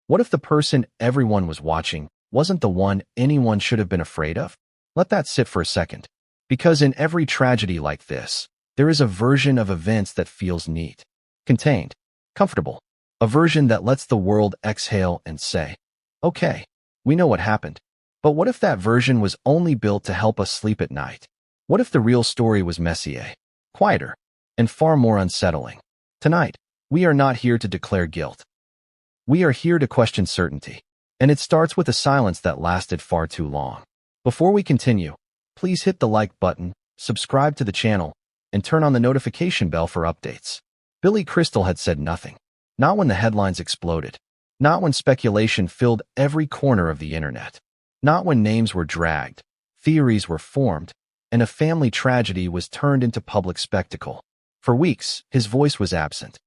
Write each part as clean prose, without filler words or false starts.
What if the person everyone was watching wasn't the one anyone should have been afraid of? Let that sit for a second. Because in every tragedy like this, there is a version of events that feels neat, contained, comfortable. A version that lets the world exhale and say, okay, we know what happened. But what if that version was only built to help us sleep at night? What if the real story was messier, quieter, and far more unsettling? Tonight, we are not here to declare guilt. We are here to question certainty. And it starts with a silence that lasted far too long. Before we continue, please hit the like button, subscribe to the channel, and turn on the notification bell for updates. Billy Crystal had said nothing. Not when the headlines exploded. Not when speculation filled every corner of the internet. Not when names were dragged, theories were formed, and a family tragedy was turned into public spectacle. For weeks, his voice was absent.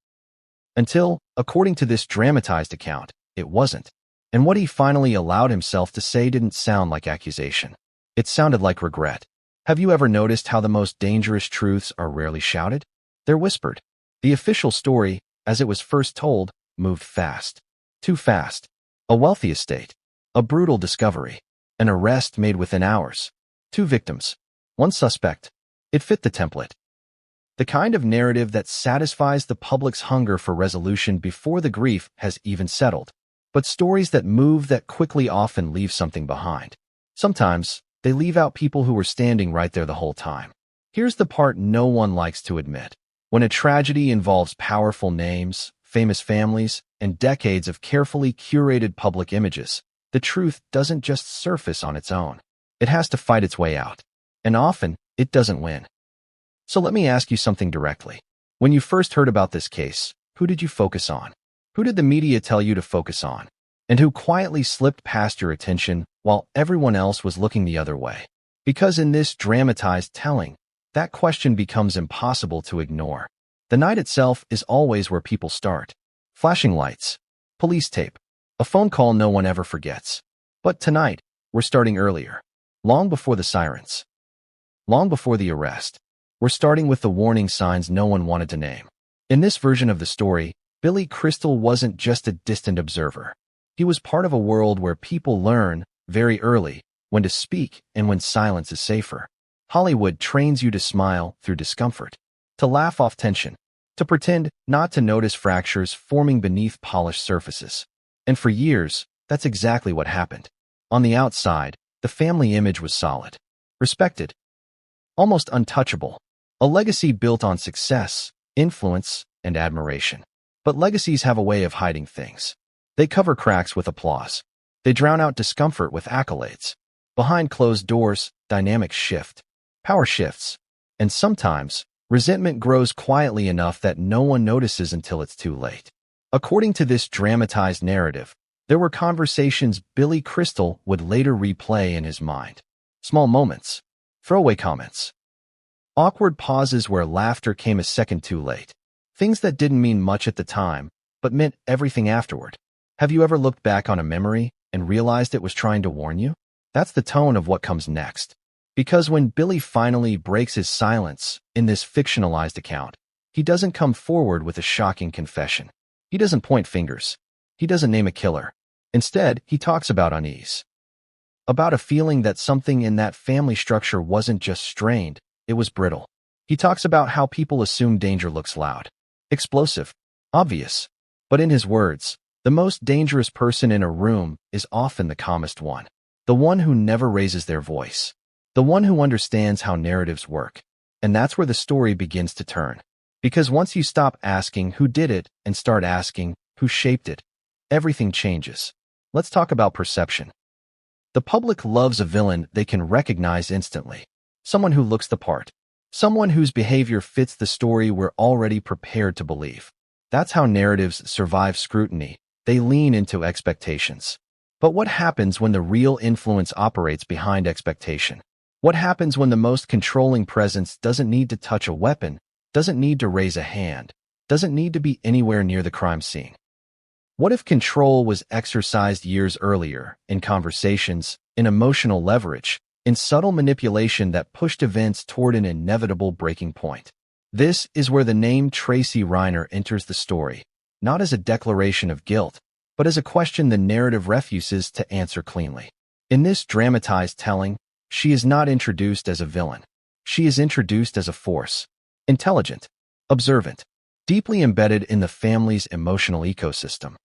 Until, according to this dramatized account, it wasn't. And what he finally allowed himself to say didn't sound like accusation. It sounded like regret. Have you ever noticed how the most dangerous truths are rarely shouted? They're whispered. The official story, as it was first told, moved fast. Too fast. A wealthy estate. A brutal discovery. An arrest made within hours. 2 victims. 1 suspect. It fit the template. The kind of narrative that satisfies the public's hunger for resolution before the grief has even settled. But stories that move that quickly often leave something behind. Sometimes, they leave out people who were standing right there the whole time. Here's the part no one likes to admit. When a tragedy involves powerful names, famous families, and decades of carefully curated public images, the truth doesn't just surface on its own. It has to fight its way out. And often, it doesn't win. So let me ask you something directly. When you first heard about this case, who did you focus on? Who did the media tell you to focus on? And who quietly slipped past your attention while everyone else was looking the other way? Because in this dramatized telling, that question becomes impossible to ignore. The night itself is always where people start. Flashing lights, police tape, a phone call no one ever forgets. But tonight, we're starting earlier. Long before the sirens. Long before the arrest. We're starting with the warning signs no one wanted to name. In this version of the story, Billy Crystal wasn't just a distant observer. He was part of a world where people learn, very early, when to speak and when silence is safer. Hollywood trains you to smile through discomfort, to laugh off tension, to pretend not to notice fractures forming beneath polished surfaces. And for years, that's exactly what happened. On the outside, the family image was solid, respected, almost untouchable, a legacy built on success, influence, and admiration. But legacies have a way of hiding things. They cover cracks with applause. They drown out discomfort with accolades. Behind closed doors, dynamics shift. Power shifts. And sometimes, resentment grows quietly enough that no one notices until it's too late. According to this dramatized narrative, there were conversations Billy Crystal would later replay in his mind. Small moments. Throwaway comments. Awkward pauses where laughter came a second too late. Things that didn't mean much at the time, but meant everything afterward. Have you ever looked back on a memory and realized it was trying to warn you? That's the tone of what comes next. Because when Billy finally breaks his silence in this fictionalized account, he doesn't come forward with a shocking confession. He doesn't point fingers. He doesn't name a killer. Instead, he talks about unease. About a feeling that something in that family structure wasn't just strained, it was brittle. He talks about how people assume danger looks loud, explosive, obvious. But in his words, the most dangerous person in a room is often the calmest one. The one who never raises their voice. The one who understands how narratives work. And that's where the story begins to turn. Because once you stop asking who did it and start asking who shaped it, everything changes. Let's talk about perception. The public loves a villain they can recognize instantly. Someone who looks the part. Someone whose behavior fits the story we're already prepared to believe. That's how narratives survive scrutiny. They lean into expectations. But what happens when the real influence operates behind expectation? What happens when the most controlling presence doesn't need to touch a weapon, doesn't need to raise a hand, doesn't need to be anywhere near the crime scene? What if control was exercised years earlier, in conversations, in emotional leverage, in subtle manipulation that pushed events toward an inevitable breaking point? This is where the name Tracy Reiner enters the story, not as a declaration of guilt, but as a question the narrative refuses to answer cleanly. In this dramatized telling, she is not introduced as a villain. She is introduced as a force. Intelligent, observant, deeply embedded in the family's emotional ecosystem.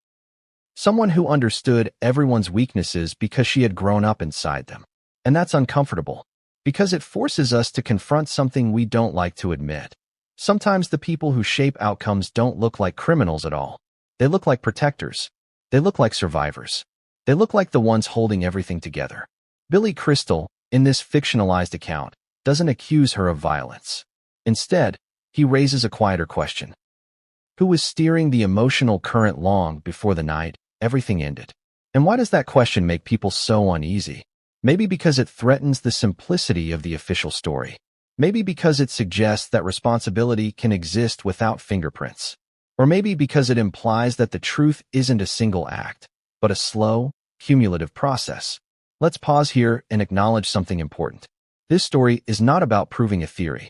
Someone who understood everyone's weaknesses because she had grown up inside them. And that's uncomfortable, because it forces us to confront something we don't like to admit. Sometimes the people who shape outcomes don't look like criminals at all. They look like protectors. They look like survivors. They look like the ones holding everything together. Billy Crystal, in this fictionalized account, doesn't accuse her of violence. Instead, he raises a quieter question. Who was steering the emotional current long before the night everything ended? And why does that question make people so uneasy? Maybe because it threatens the simplicity of the official story. Maybe because it suggests that responsibility can exist without fingerprints. Or maybe because it implies that the truth isn't a single act, but a slow, cumulative process. Let's pause here and acknowledge something important. This story is not about proving a theory.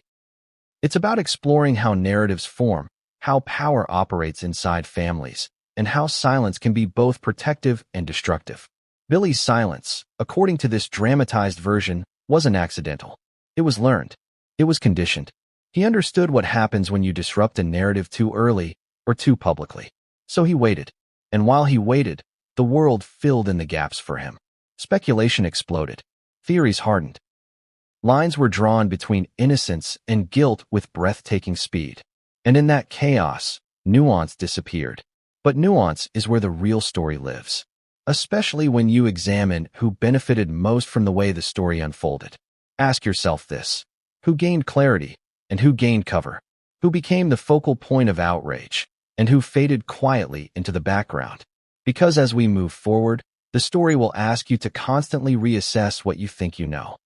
It's about exploring how narratives form, how power operates inside families, and how silence can be both protective and destructive. Billy's silence, according to this dramatized version, wasn't accidental. It was learned. It was conditioned. He understood what happens when you disrupt a narrative too early or too publicly. So he waited. And while he waited, the world filled in the gaps for him. Speculation exploded. Theories hardened. Lines were drawn between innocence and guilt with breathtaking speed. And in that chaos, nuance disappeared. But nuance is where the real story lives, especially when you examine who benefited most from the way the story unfolded. Ask yourself this: who gained clarity and who gained cover? Who became the focal point of outrage and who faded quietly into the background? Because as we move forward, the story will ask you to constantly reassess what you think you know.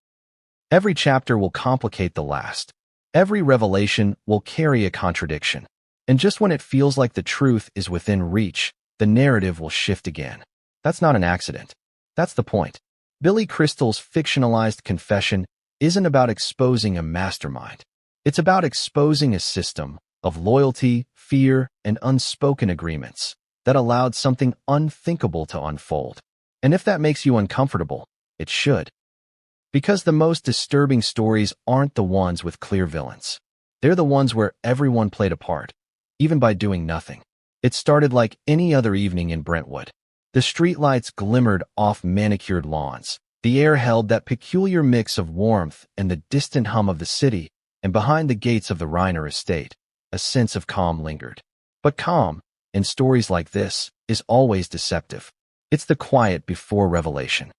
Every chapter will complicate the last. Every revelation will carry a contradiction. And just when it feels like the truth is within reach, the narrative will shift again. That's not an accident. That's the point. Billy Crystal's fictionalized confession isn't about exposing a mastermind. It's about exposing a system of loyalty, fear, and unspoken agreements that allowed something unthinkable to unfold. And if that makes you uncomfortable, it should. Because the most disturbing stories aren't the ones with clear villains. They're the ones where everyone played a part, even by doing nothing. It started like any other evening in Brentwood. The streetlights glimmered off manicured lawns. The air held that peculiar mix of warmth and the distant hum of the city, and behind the gates of the Reiner estate, a sense of calm lingered. But calm, in stories like this, is always deceptive. It's the quiet before revelation.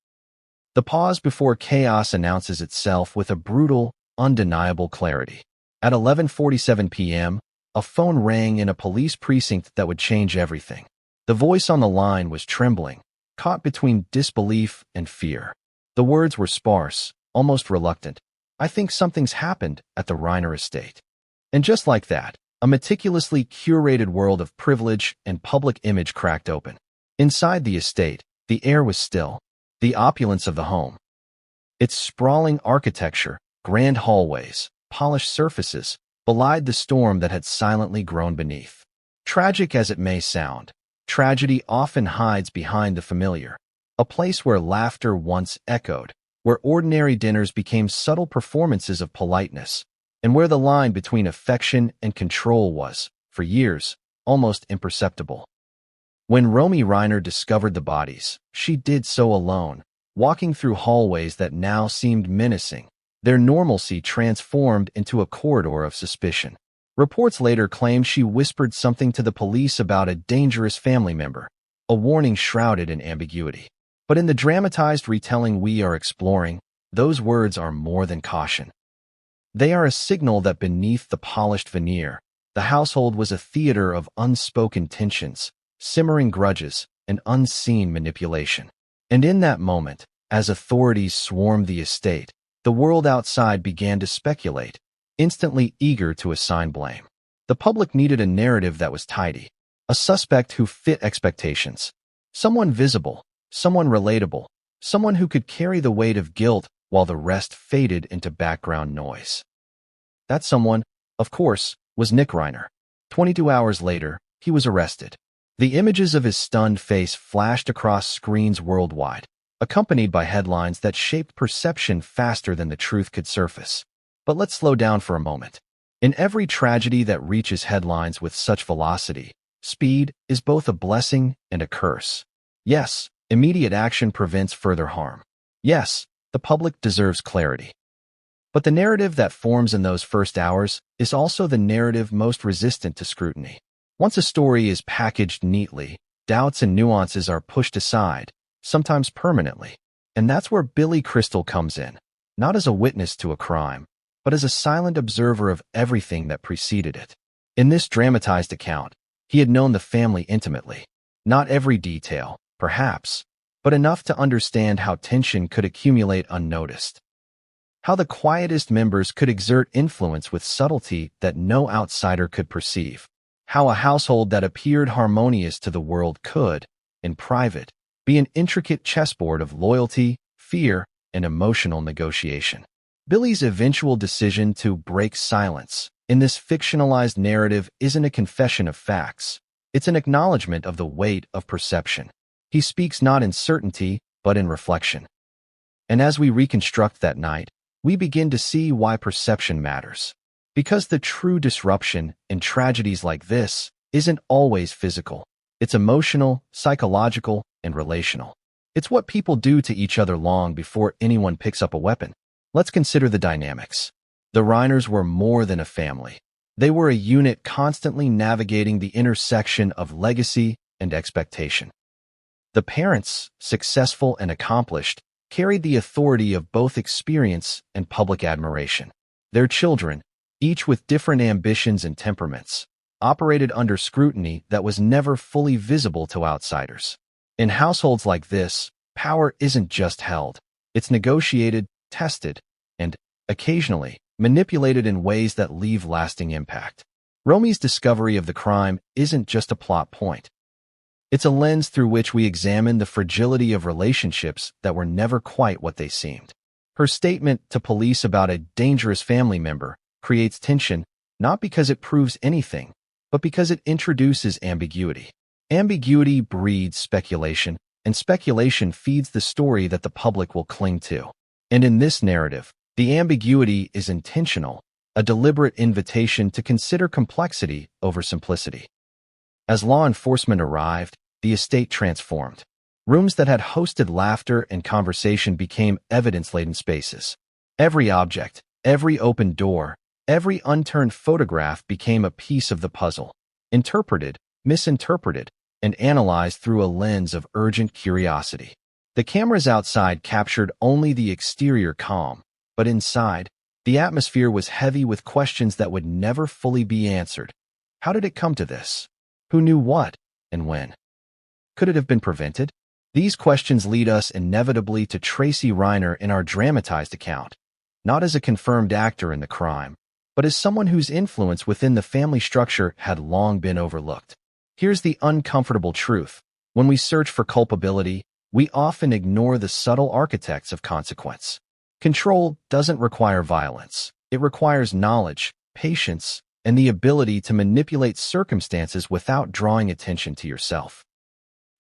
The pause before chaos announces itself with a brutal, undeniable clarity. At 11:47 p.m., a phone rang in a police precinct that would change everything. The voice on the line was trembling, caught between disbelief and fear. The words were sparse, almost reluctant. I think something's happened at the Reiner estate. And just like that, a meticulously curated world of privilege and public image cracked open. Inside the estate, the air was still. The opulence of the home. Its sprawling architecture, grand hallways, polished surfaces, belied the storm that had silently grown beneath. Tragic as it may sound, tragedy often hides behind the familiar. A place where laughter once echoed, where ordinary dinners became subtle performances of politeness, and where the line between affection and control was, for years, almost imperceptible. When Romy Reiner discovered the bodies, she did so alone, walking through hallways that now seemed menacing, their normalcy transformed into a corridor of suspicion. Reports later claimed she whispered something to the police about a dangerous family member, a warning shrouded in ambiguity. But in the dramatized retelling we are exploring, those words are more than caution. They are a signal that beneath the polished veneer, the household was a theater of unspoken tensions, simmering grudges, and unseen manipulation. And in that moment, as authorities swarmed the estate, the world outside began to speculate, instantly eager to assign blame. The public needed a narrative that was tidy, a suspect who fit expectations, someone visible, someone relatable, someone who could carry the weight of guilt while the rest faded into background noise. That someone, of course, was Nick Reiner. 22 hours later, he was arrested. The images of his stunned face flashed across screens worldwide, accompanied by headlines that shaped perception faster than the truth could surface. But let's slow down for a moment. In every tragedy that reaches headlines with such velocity, speed is both a blessing and a curse. Yes, immediate action prevents further harm. Yes, the public deserves clarity. But the narrative that forms in those first hours is also the narrative most resistant to scrutiny. Once a story is packaged neatly, doubts and nuances are pushed aside, sometimes permanently. And that's where Billy Crystal comes in, not as a witness to a crime, but as a silent observer of everything that preceded it. In this dramatized account, he had known the family intimately. Not every detail, perhaps, but enough to understand how tension could accumulate unnoticed. How the quietest members could exert influence with subtlety that no outsider could perceive. How a household that appeared harmonious to the world could, in private, be an intricate chessboard of loyalty, fear, and emotional negotiation. Billy's eventual decision to break silence in this fictionalized narrative isn't a confession of facts. It's an acknowledgement of the weight of perception. He speaks not in certainty, but in reflection. And as we reconstruct that night, we begin to see why perception matters. Because the true disruption in tragedies like this isn't always physical. It's emotional, psychological, and relational. It's what people do to each other long before anyone picks up a weapon. Let's consider the dynamics. The Reiners were more than a family. They were a unit constantly navigating the intersection of legacy and expectation. The parents, successful and accomplished, carried the authority of both experience and public admiration. Their children, each with different ambitions and temperaments, operated under scrutiny that was never fully visible to outsiders. In households like this, power isn't just held. It's negotiated, tested, and, occasionally, manipulated in ways that leave lasting impact. Romy's discovery of the crime isn't just a plot point. It's a lens through which we examine the fragility of relationships that were never quite what they seemed. Her statement to police about a dangerous family member creates tension not because it proves anything, but because it introduces ambiguity. Ambiguity breeds speculation, and speculation feeds the story that the public will cling to. And in this narrative, the ambiguity is intentional, a deliberate invitation to consider complexity over simplicity. As law enforcement arrived, the estate transformed. Rooms that had hosted laughter and conversation became evidence-laden spaces. Every object, every open door, every unturned photograph became a piece of the puzzle, interpreted, misinterpreted, and analyzed through a lens of urgent curiosity. The cameras outside captured only the exterior calm, but inside, the atmosphere was heavy with questions that would never fully be answered. How did it come to this? Who knew what, and when? Could it have been prevented? These questions lead us inevitably to Tracy Reiner in our dramatized account, not as a confirmed actor in the crime, but as someone whose influence within the family structure had long been overlooked. Here's the uncomfortable truth. When we search for culpability, we often ignore the subtle architects of consequence. Control doesn't require violence. It requires knowledge, patience, and the ability to manipulate circumstances without drawing attention to yourself.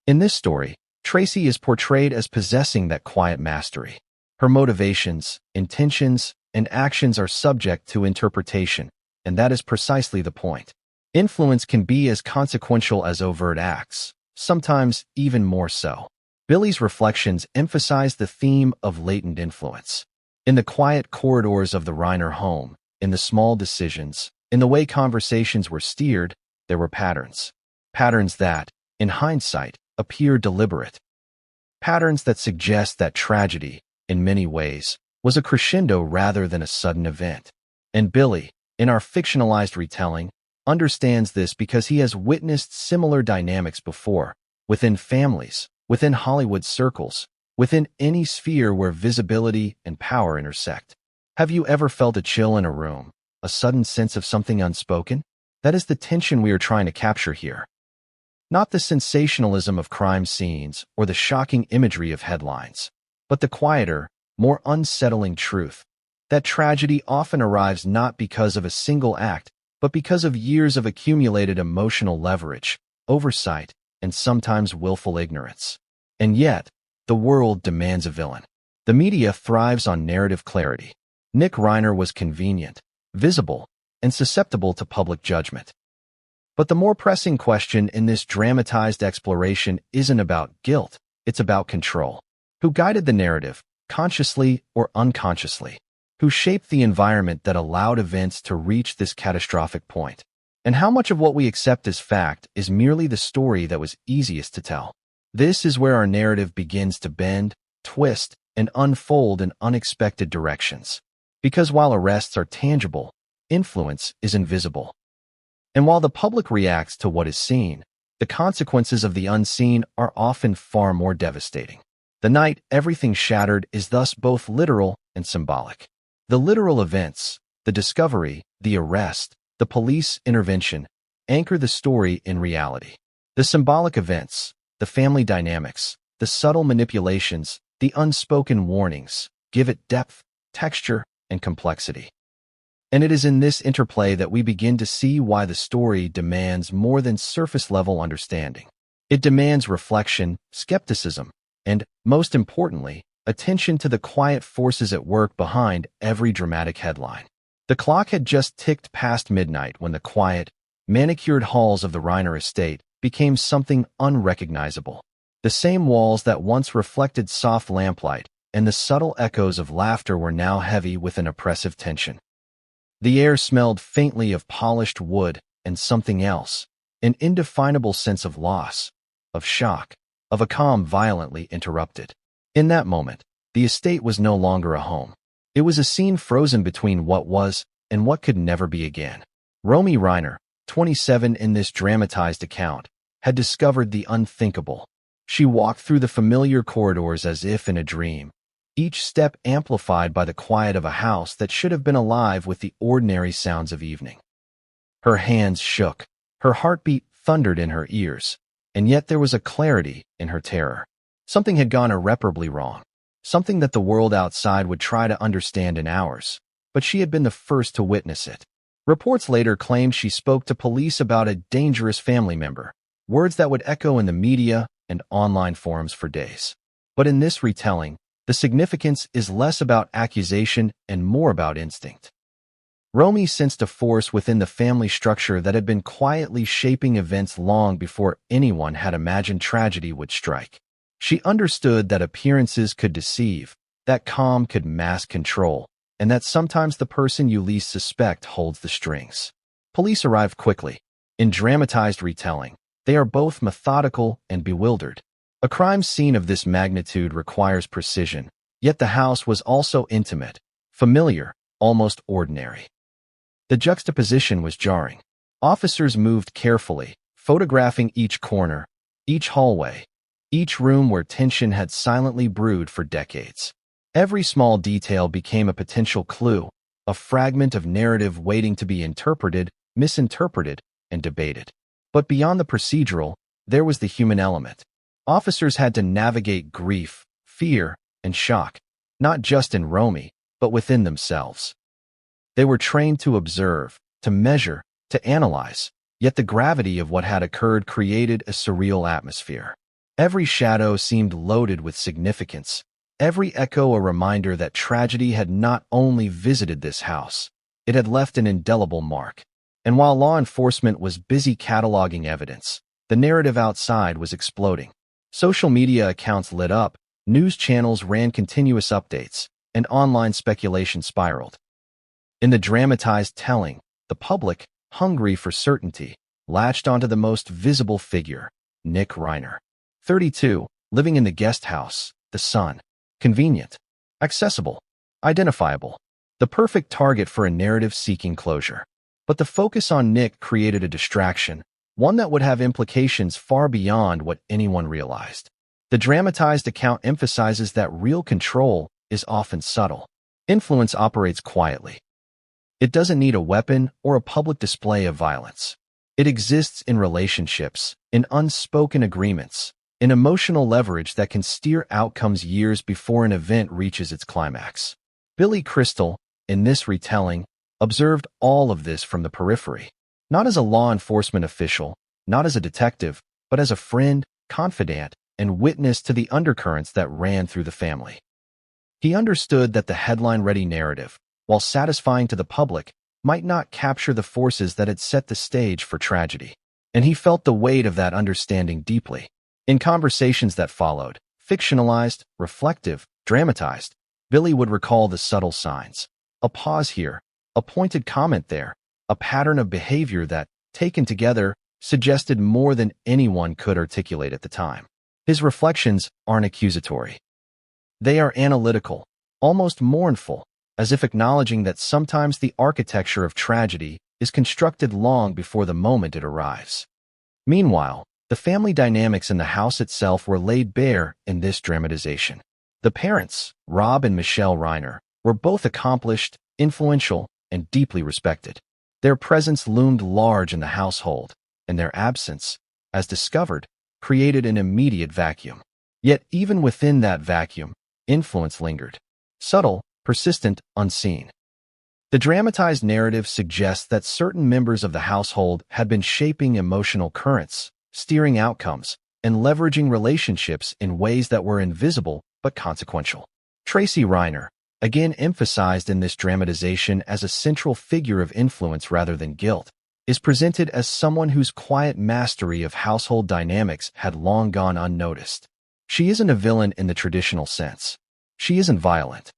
In this story, Tracy is portrayed as possessing that quiet mastery. Her motivations, intentions, and actions are subject to interpretation, and that is precisely the point. Influence can be as consequential as overt acts, sometimes even more so. Billy's reflections emphasize the theme of latent influence. In the quiet corridors of the Reiner home, in the small decisions, in the way conversations were steered, there were patterns. Patterns that, in hindsight, appear deliberate. Patterns that suggest that tragedy, in many ways, was a crescendo rather than a sudden event. And Billy, in our fictionalized retelling, understands this because he has witnessed similar dynamics before, within families, within Hollywood circles, within any sphere where visibility and power intersect. Have you ever felt a chill in a room, a sudden sense of something unspoken? That is the tension we are trying to capture here. Not the sensationalism of crime scenes or the shocking imagery of headlines, but the quieter, more unsettling truth that tragedy often arrives not because of a single act, but because of years of accumulated emotional leverage, oversight, and sometimes willful ignorance. And yet, the world demands a villain. The media thrives on narrative clarity. Nick Reiner was convenient, visible, and susceptible to public judgment. But the more pressing question in this dramatized exploration isn't about guilt, it's about control. Who guided the narrative, consciously or unconsciously? Who shaped the environment that allowed events to reach this catastrophic point? And how much of what we accept as fact is merely the story that was easiest to tell? This is where our narrative begins to bend, twist, and unfold in unexpected directions. Because while arrests are tangible, influence is invisible. And while the public reacts to what is seen, the consequences of the unseen are often far more devastating. The night everything shattered is thus both literal and symbolic. The literal events, the discovery, the arrest, the police intervention, anchor the story in reality. The symbolic events, the family dynamics, the subtle manipulations, the unspoken warnings, give it depth, texture, and complexity. And it is in this interplay that we begin to see why the story demands more than surface-level understanding. It demands reflection, skepticism, and, most importantly, attention to the quiet forces at work behind every dramatic headline. The clock had just ticked past midnight when the quiet, manicured halls of the Reiner estate became something unrecognizable. The same walls that once reflected soft lamplight and the subtle echoes of laughter were now heavy with an oppressive tension. The air smelled faintly of polished wood and something else, an indefinable sense of loss, of shock, of a calm violently interrupted. In that moment, the estate was no longer a home. It was a scene frozen between what was and what could never be again. Romy Reiner, 27 in this dramatized account, had discovered the unthinkable. She walked through the familiar corridors as if in a dream, each step amplified by the quiet of a house that should have been alive with the ordinary sounds of evening. Her hands shook, her heartbeat thundered in her ears, and yet there was a clarity in her terror. Something had gone irreparably wrong, something that the world outside would try to understand in hours, but she had been the first to witness it. Reports later claimed she spoke to police about a dangerous family member, words that would echo in the media and online forums for days. But in this retelling, the significance is less about accusation and more about instinct. Romy sensed a force within the family structure that had been quietly shaping events long before anyone had imagined tragedy would strike. She understood that appearances could deceive, that calm could mask control, and that sometimes the person you least suspect holds the strings. Police arrived quickly. In dramatized retelling, they are both methodical and bewildered. A crime scene of this magnitude requires precision, yet the house was also intimate, familiar, almost ordinary. The juxtaposition was jarring. Officers moved carefully, photographing each corner, each hallway, each room where tension had silently brewed for decades. Every small detail became a potential clue, a fragment of narrative waiting to be interpreted, misinterpreted, and debated. But beyond the procedural, there was the human element. Officers had to navigate grief, fear, and shock, not just in Romy, but within themselves. They were trained to observe, to measure, to analyze, yet the gravity of what had occurred created a surreal atmosphere. Every shadow seemed loaded with significance, every echo a reminder that tragedy had not only visited this house, it had left an indelible mark. And while law enforcement was busy cataloging evidence, the narrative outside was exploding. Social media accounts lit up, news channels ran continuous updates, and online speculation spiraled. In the dramatized telling, the public, hungry for certainty, latched onto the most visible figure, Nick Reiner. 32, living in the guest house, the sun. Convenient, accessible, identifiable. The perfect target for a narrative seeking closure. But the focus on Nick created a distraction, one that would have implications far beyond what anyone realized. The dramatized account emphasizes that real control is often subtle. Influence operates quietly. It doesn't need a weapon or a public display of violence. It exists in relationships, in unspoken agreements, in emotional leverage that can steer outcomes years before an event reaches its climax. Billy Crystal, in this retelling, observed all of this from the periphery. Not as a law enforcement official, not as a detective, but as a friend, confidant, and witness to the undercurrents that ran through the family. He understood that the headline-ready narrative, while satisfying to the public, might not capture the forces that had set the stage for tragedy. And he felt the weight of that understanding deeply. In conversations that followed, fictionalized, reflective, dramatized, Billy would recall the subtle signs. A pause here, a pointed comment there, a pattern of behavior that, taken together, suggested more than anyone could articulate at the time. His reflections aren't accusatory. They are analytical, almost mournful, as if acknowledging that sometimes the architecture of tragedy is constructed long before the moment it arrives. Meanwhile, the family dynamics in the house itself were laid bare in this dramatization. The parents, Rob and Michelle Reiner, were both accomplished, influential, and deeply respected. Their presence loomed large in the household, and their absence, as discovered, created an immediate vacuum. Yet even within that vacuum, influence lingered. Subtle, persistent, unseen. The dramatized narrative suggests that certain members of the household had been shaping emotional currents, steering outcomes, and leveraging relationships in ways that were invisible but consequential. Tracy Reiner, again emphasized in this dramatization as a central figure of influence rather than guilt, is presented as someone whose quiet mastery of household dynamics had long gone unnoticed. She isn't a villain in the traditional sense. She isn't violent.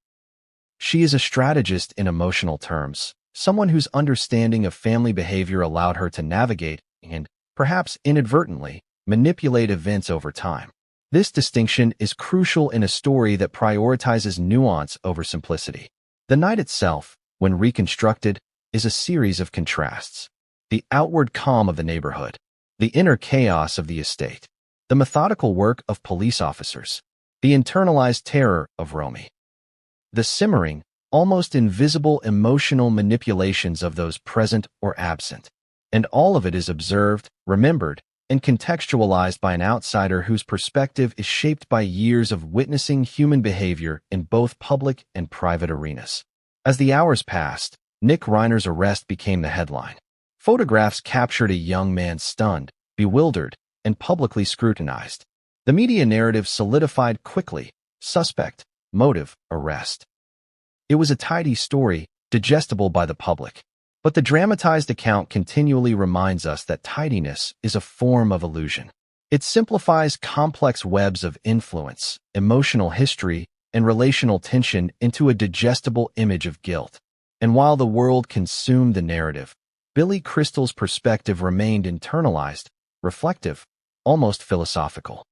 She is a strategist in emotional terms, someone whose understanding of family behavior allowed her to navigate and, perhaps inadvertently, manipulate events over time. This distinction is crucial in a story that prioritizes nuance over simplicity. The night itself, when reconstructed, is a series of contrasts. The outward calm of the neighborhood, the inner chaos of the estate, the methodical work of police officers, the internalized terror of Romy. The simmering, almost invisible emotional manipulations of those present or absent. And all of it is observed, remembered, and contextualized by an outsider whose perspective is shaped by years of witnessing human behavior in both public and private arenas. As the hours passed, Nick Reiner's arrest became the headline. Photographs captured a young man stunned, bewildered, and publicly scrutinized. The media narrative solidified quickly: suspect, motive, arrest. It was a tidy story, digestible by the public. But the dramatized account continually reminds us that tidiness is a form of illusion. It simplifies complex webs of influence, emotional history, and relational tension into a digestible image of guilt. And while the world consumed the narrative, Billy Crystal's perspective remained internalized, reflective, almost philosophical.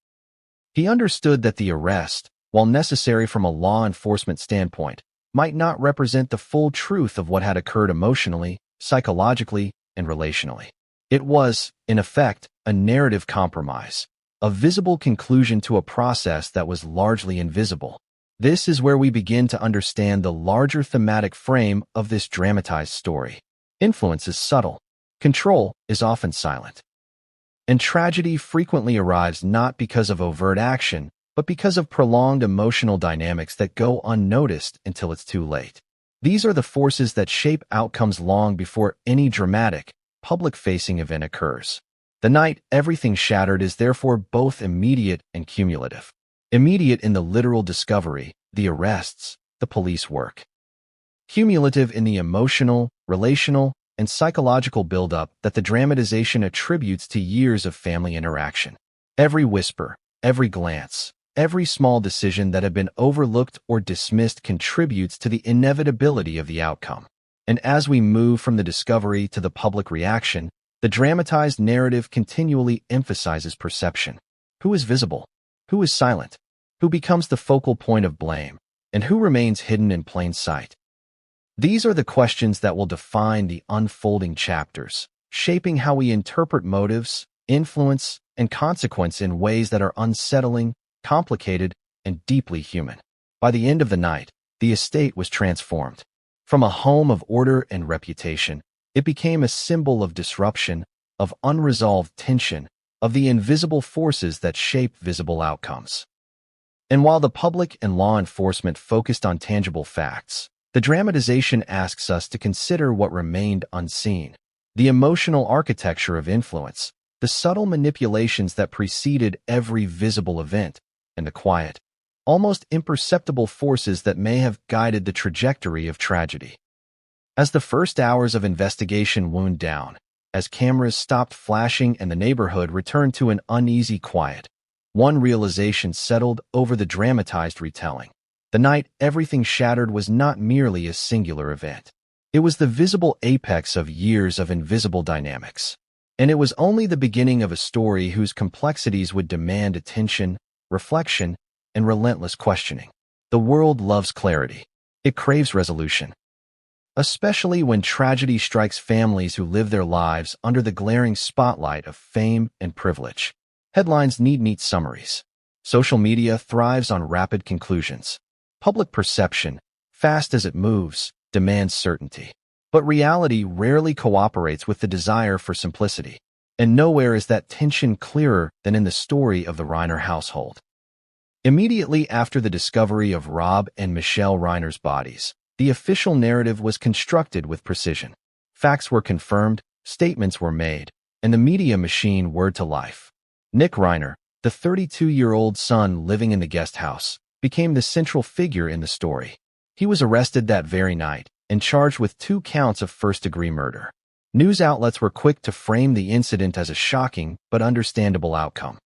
He understood that the arrest, while necessary from a law enforcement standpoint, might not represent the full truth of what had occurred emotionally, psychologically, and relationally. It was, in effect, a narrative compromise, a visible conclusion to a process that was largely invisible. This is where we begin to understand the larger thematic frame of this dramatized story. Influence is subtle. Control is often silent. And tragedy frequently arrives not because of overt action, but because of prolonged emotional dynamics that go unnoticed until it's too late. These are the forces that shape outcomes long before any dramatic, public-facing event occurs. The night everything shattered is therefore both immediate and cumulative. Immediate in the literal discovery, the arrests, the police work. Cumulative in the emotional, relational, and psychological buildup that the dramatization attributes to years of family interaction. Every whisper, every glance, every small decision that had been overlooked or dismissed contributes to the inevitability of the outcome. And as we move from the discovery to the public reaction, the dramatized narrative continually emphasizes perception. Who is visible? Who is silent? Who becomes the focal point of blame? And who remains hidden in plain sight? These are the questions that will define the unfolding chapters, shaping how we interpret motives, influence, and consequence in ways that are unsettling, complicated, and deeply human. By the end of the night, the estate was transformed. From a home of order and reputation, it became a symbol of disruption, of unresolved tension, of the invisible forces that shape visible outcomes. And while the public and law enforcement focused on tangible facts, the dramatization asks us to consider what remained unseen: the emotional architecture of influence, the subtle manipulations that preceded every visible event, and the quiet, almost imperceptible forces that may have guided the trajectory of tragedy. As the first hours of investigation wound down, as cameras stopped flashing and the neighborhood returned to an uneasy quiet, one realization settled over the dramatized retelling. The night everything shattered was not merely a singular event. It was the visible apex of years of invisible dynamics. And it was only the beginning of a story whose complexities would demand attention, reflection, and relentless questioning. The world loves clarity. It craves resolution. Especially when tragedy strikes families who live their lives under the glaring spotlight of fame and privilege. Headlines need neat summaries. Social media thrives on rapid conclusions. Public perception, fast as it moves, demands certainty. But reality rarely cooperates with the desire for simplicity. And nowhere is that tension clearer than in the story of the Reiner household. Immediately after the discovery of Rob and Michelle Reiner's bodies, the official narrative was constructed with precision. Facts were confirmed, statements were made, and the media machine whirred to life. Nick Reiner, the 32-year-old son living in the guest house, became the central figure in the story. He was arrested that very night and charged with 2 counts of first-degree murder. News outlets were quick to frame the incident as a shocking but understandable outcome.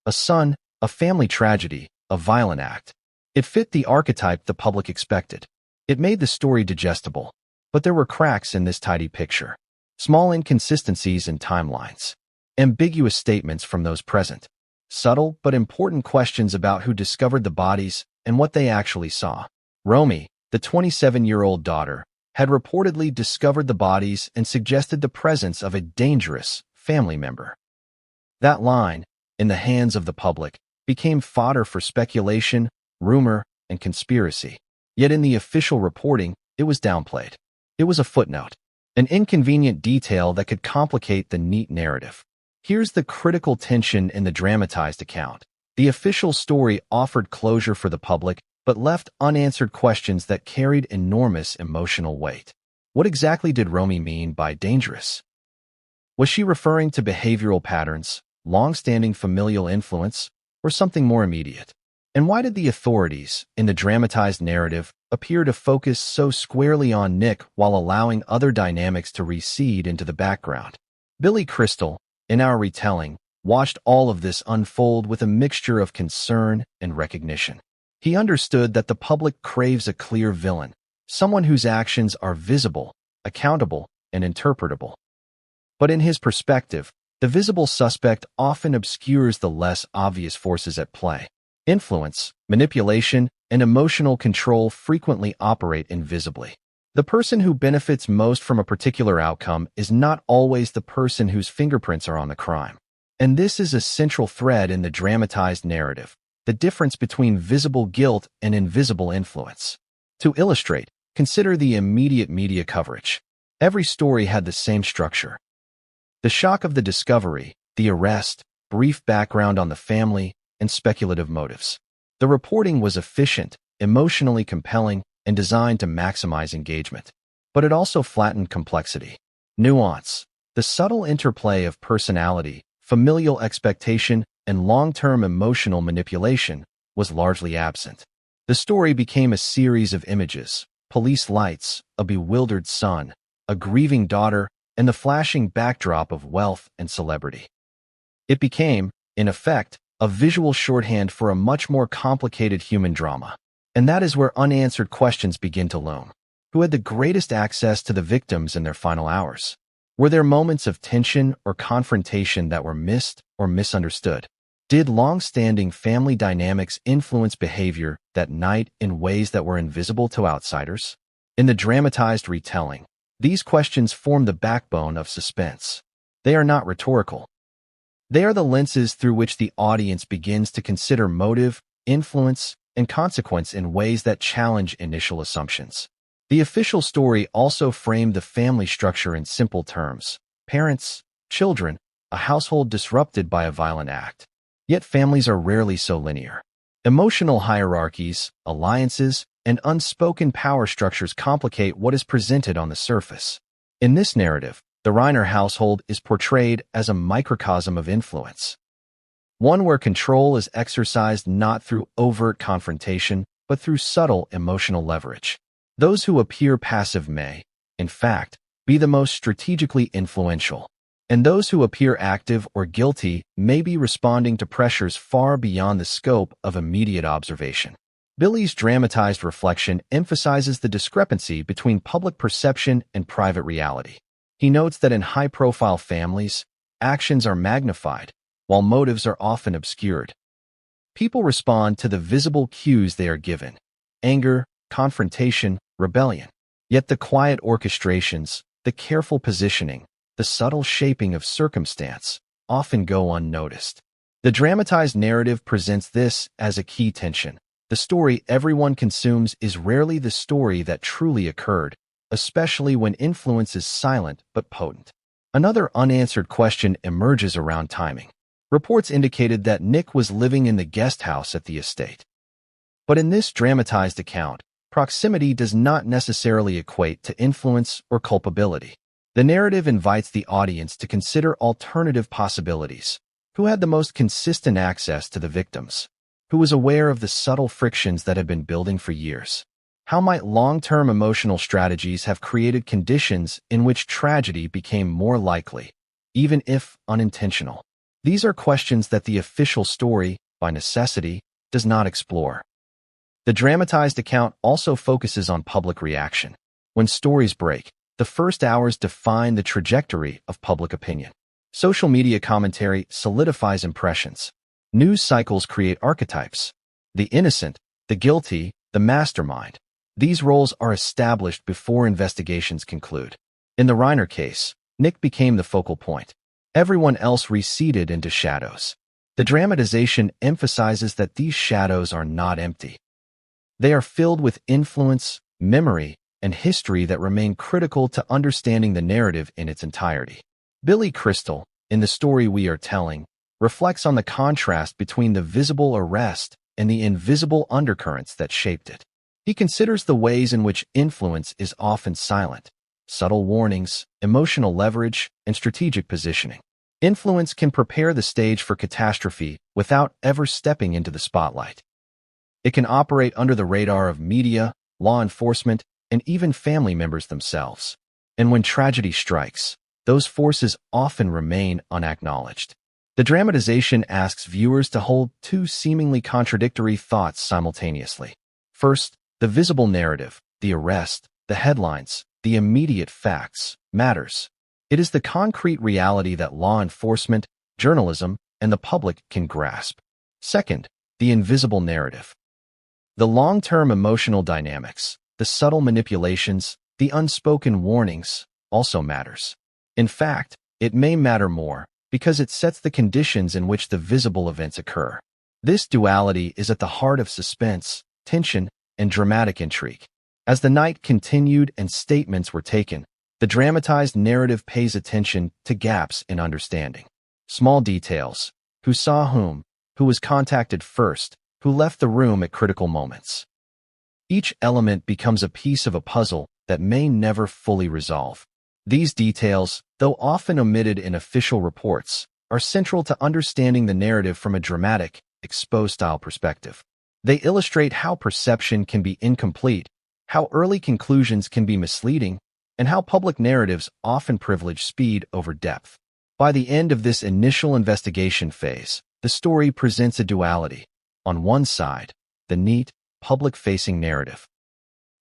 A son, a family tragedy, a violent act. It fit the archetype the public expected. It made the story digestible. But there were cracks in this tidy picture. Small inconsistencies in timelines. Ambiguous statements from those present. Subtle but important questions about who discovered the bodies and what they actually saw. Romy, the 27-year-old daughter, had reportedly discovered the bodies and suggested the presence of a dangerous family member. That line, in the hands of the public, became fodder for speculation, rumor, and conspiracy. Yet in the official reporting, it was downplayed. It was a footnote, an inconvenient detail that could complicate the neat narrative. Here's the critical tension in the dramatized account. The official story offered closure for the public, but left unanswered questions that carried enormous emotional weight. What exactly did Romy mean by dangerous? Was she referring to behavioral patterns, long-standing familial influence, or something more immediate? And why did the authorities, in the dramatized narrative, appear to focus so squarely on Nick while allowing other dynamics to recede into the background? Billy Crystal, in our retelling, watched all of this unfold with a mixture of concern and recognition. He understood that the public craves a clear villain, someone whose actions are visible, accountable, and interpretable. But in his perspective, the visible suspect often obscures the less obvious forces at play. Influence, manipulation, and emotional control frequently operate invisibly. The person who benefits most from a particular outcome is not always the person whose fingerprints are on the crime. And this is a central thread in the dramatized narrative. The difference between visible guilt and invisible influence. To illustrate, consider the immediate media coverage. Every story had the same structure. The shock of the discovery, the arrest, brief background on the family, and speculative motives. The reporting was efficient, emotionally compelling, and designed to maximize engagement. But it also flattened complexity. Nuance, the subtle interplay of personality, familial expectation, and long-term emotional manipulation, was largely absent. The story became a series of images: police lights, a bewildered son, a grieving daughter, and the flashing backdrop of wealth and celebrity. It became, in effect, a visual shorthand for a much more complicated human drama. And that is where unanswered questions begin to loom. Who had the greatest access to the victims in their final hours? Were there moments of tension or confrontation that were missed or misunderstood? Did long-standing family dynamics influence behavior that night in ways that were invisible to outsiders? In the dramatized retelling, these questions form the backbone of suspense. They are not rhetorical. They are the lenses through which the audience begins to consider motive, influence, and consequence in ways that challenge initial assumptions. The official story also framed the family structure in simple terms: parents, children, a household disrupted by a violent act. Yet families are rarely so linear. Emotional hierarchies, alliances, and unspoken power structures complicate what is presented on the surface. In this narrative, The Reiner household is portrayed as a microcosm of influence, one where control is exercised not through overt confrontation, but through subtle emotional leverage. Those who appear passive may, in fact, be the most strategically influential, and those who appear active or guilty may be responding to pressures far beyond the scope of immediate observation. Billy's dramatized reflection emphasizes the discrepancy between public perception and private reality. He notes that in high-profile families, actions are magnified, while motives are often obscured. People respond to the visible cues they are given: anger, confrontation, rebellion. Yet the quiet orchestrations, the careful positioning, the subtle shaping of circumstance often go unnoticed. The dramatized narrative presents this as a key tension. The story everyone consumes is rarely the story that truly occurred, especially when influence is silent but potent. Another unanswered question emerges around timing. Reports indicated that Nick was living in the guest house at the estate. But in this dramatized account, proximity does not necessarily equate to influence or culpability. The narrative invites the audience to consider alternative possibilities. Who had the most consistent access to the victims? Who was aware of the subtle frictions that had been building for years? How might long-term emotional strategies have created conditions in which tragedy became more likely, even if unintentional? These are questions that the official story, by necessity, does not explore. The dramatized account also focuses on public reaction. When stories break, the first hours define the trajectory of public opinion. Social media commentary solidifies impressions. News cycles create archetypes: the innocent, the guilty, the mastermind. These roles are established before investigations conclude. In the Reiner case, Nick became the focal point. Everyone else receded into shadows. The dramatization emphasizes that these shadows are not empty. They are filled with influence, memory, and history that remain critical to understanding the narrative in its entirety. Billy Crystal, in the story we are telling, reflects on the contrast between the visible arrest and the invisible undercurrents that shaped it. He considers the ways in which influence is often silent: subtle warnings, emotional leverage, and strategic positioning. Influence can prepare the stage for catastrophe without ever stepping into the spotlight. It can operate under the radar of media, law enforcement, and even family members themselves. And when tragedy strikes, those forces often remain unacknowledged. The dramatization asks viewers to hold two seemingly contradictory thoughts simultaneously. First, the visible narrative, the arrest, the headlines, the immediate facts, matters. It is the concrete reality that law enforcement, journalism, and the public can grasp. Second, the invisible narrative. The long-term emotional dynamics, the subtle manipulations, the unspoken warnings, also matters. In fact, it may matter more, because it sets the conditions in which the visible events occur. This duality is at the heart of suspense, tension, and dramatic intrigue. As the night continued and statements were taken, the dramatized narrative pays attention to gaps in understanding. Small details: who saw whom, who was contacted first, who left the room at critical moments. Each element becomes a piece of a puzzle that may never fully resolve. These details, though often omitted in official reports, are central to understanding the narrative from a dramatic, exposed-style perspective. They illustrate how perception can be incomplete, how early conclusions can be misleading, and how public narratives often privilege speed over depth. By the end of this initial investigation phase, the story presents a duality. On one side, the neat, public-facing narrative.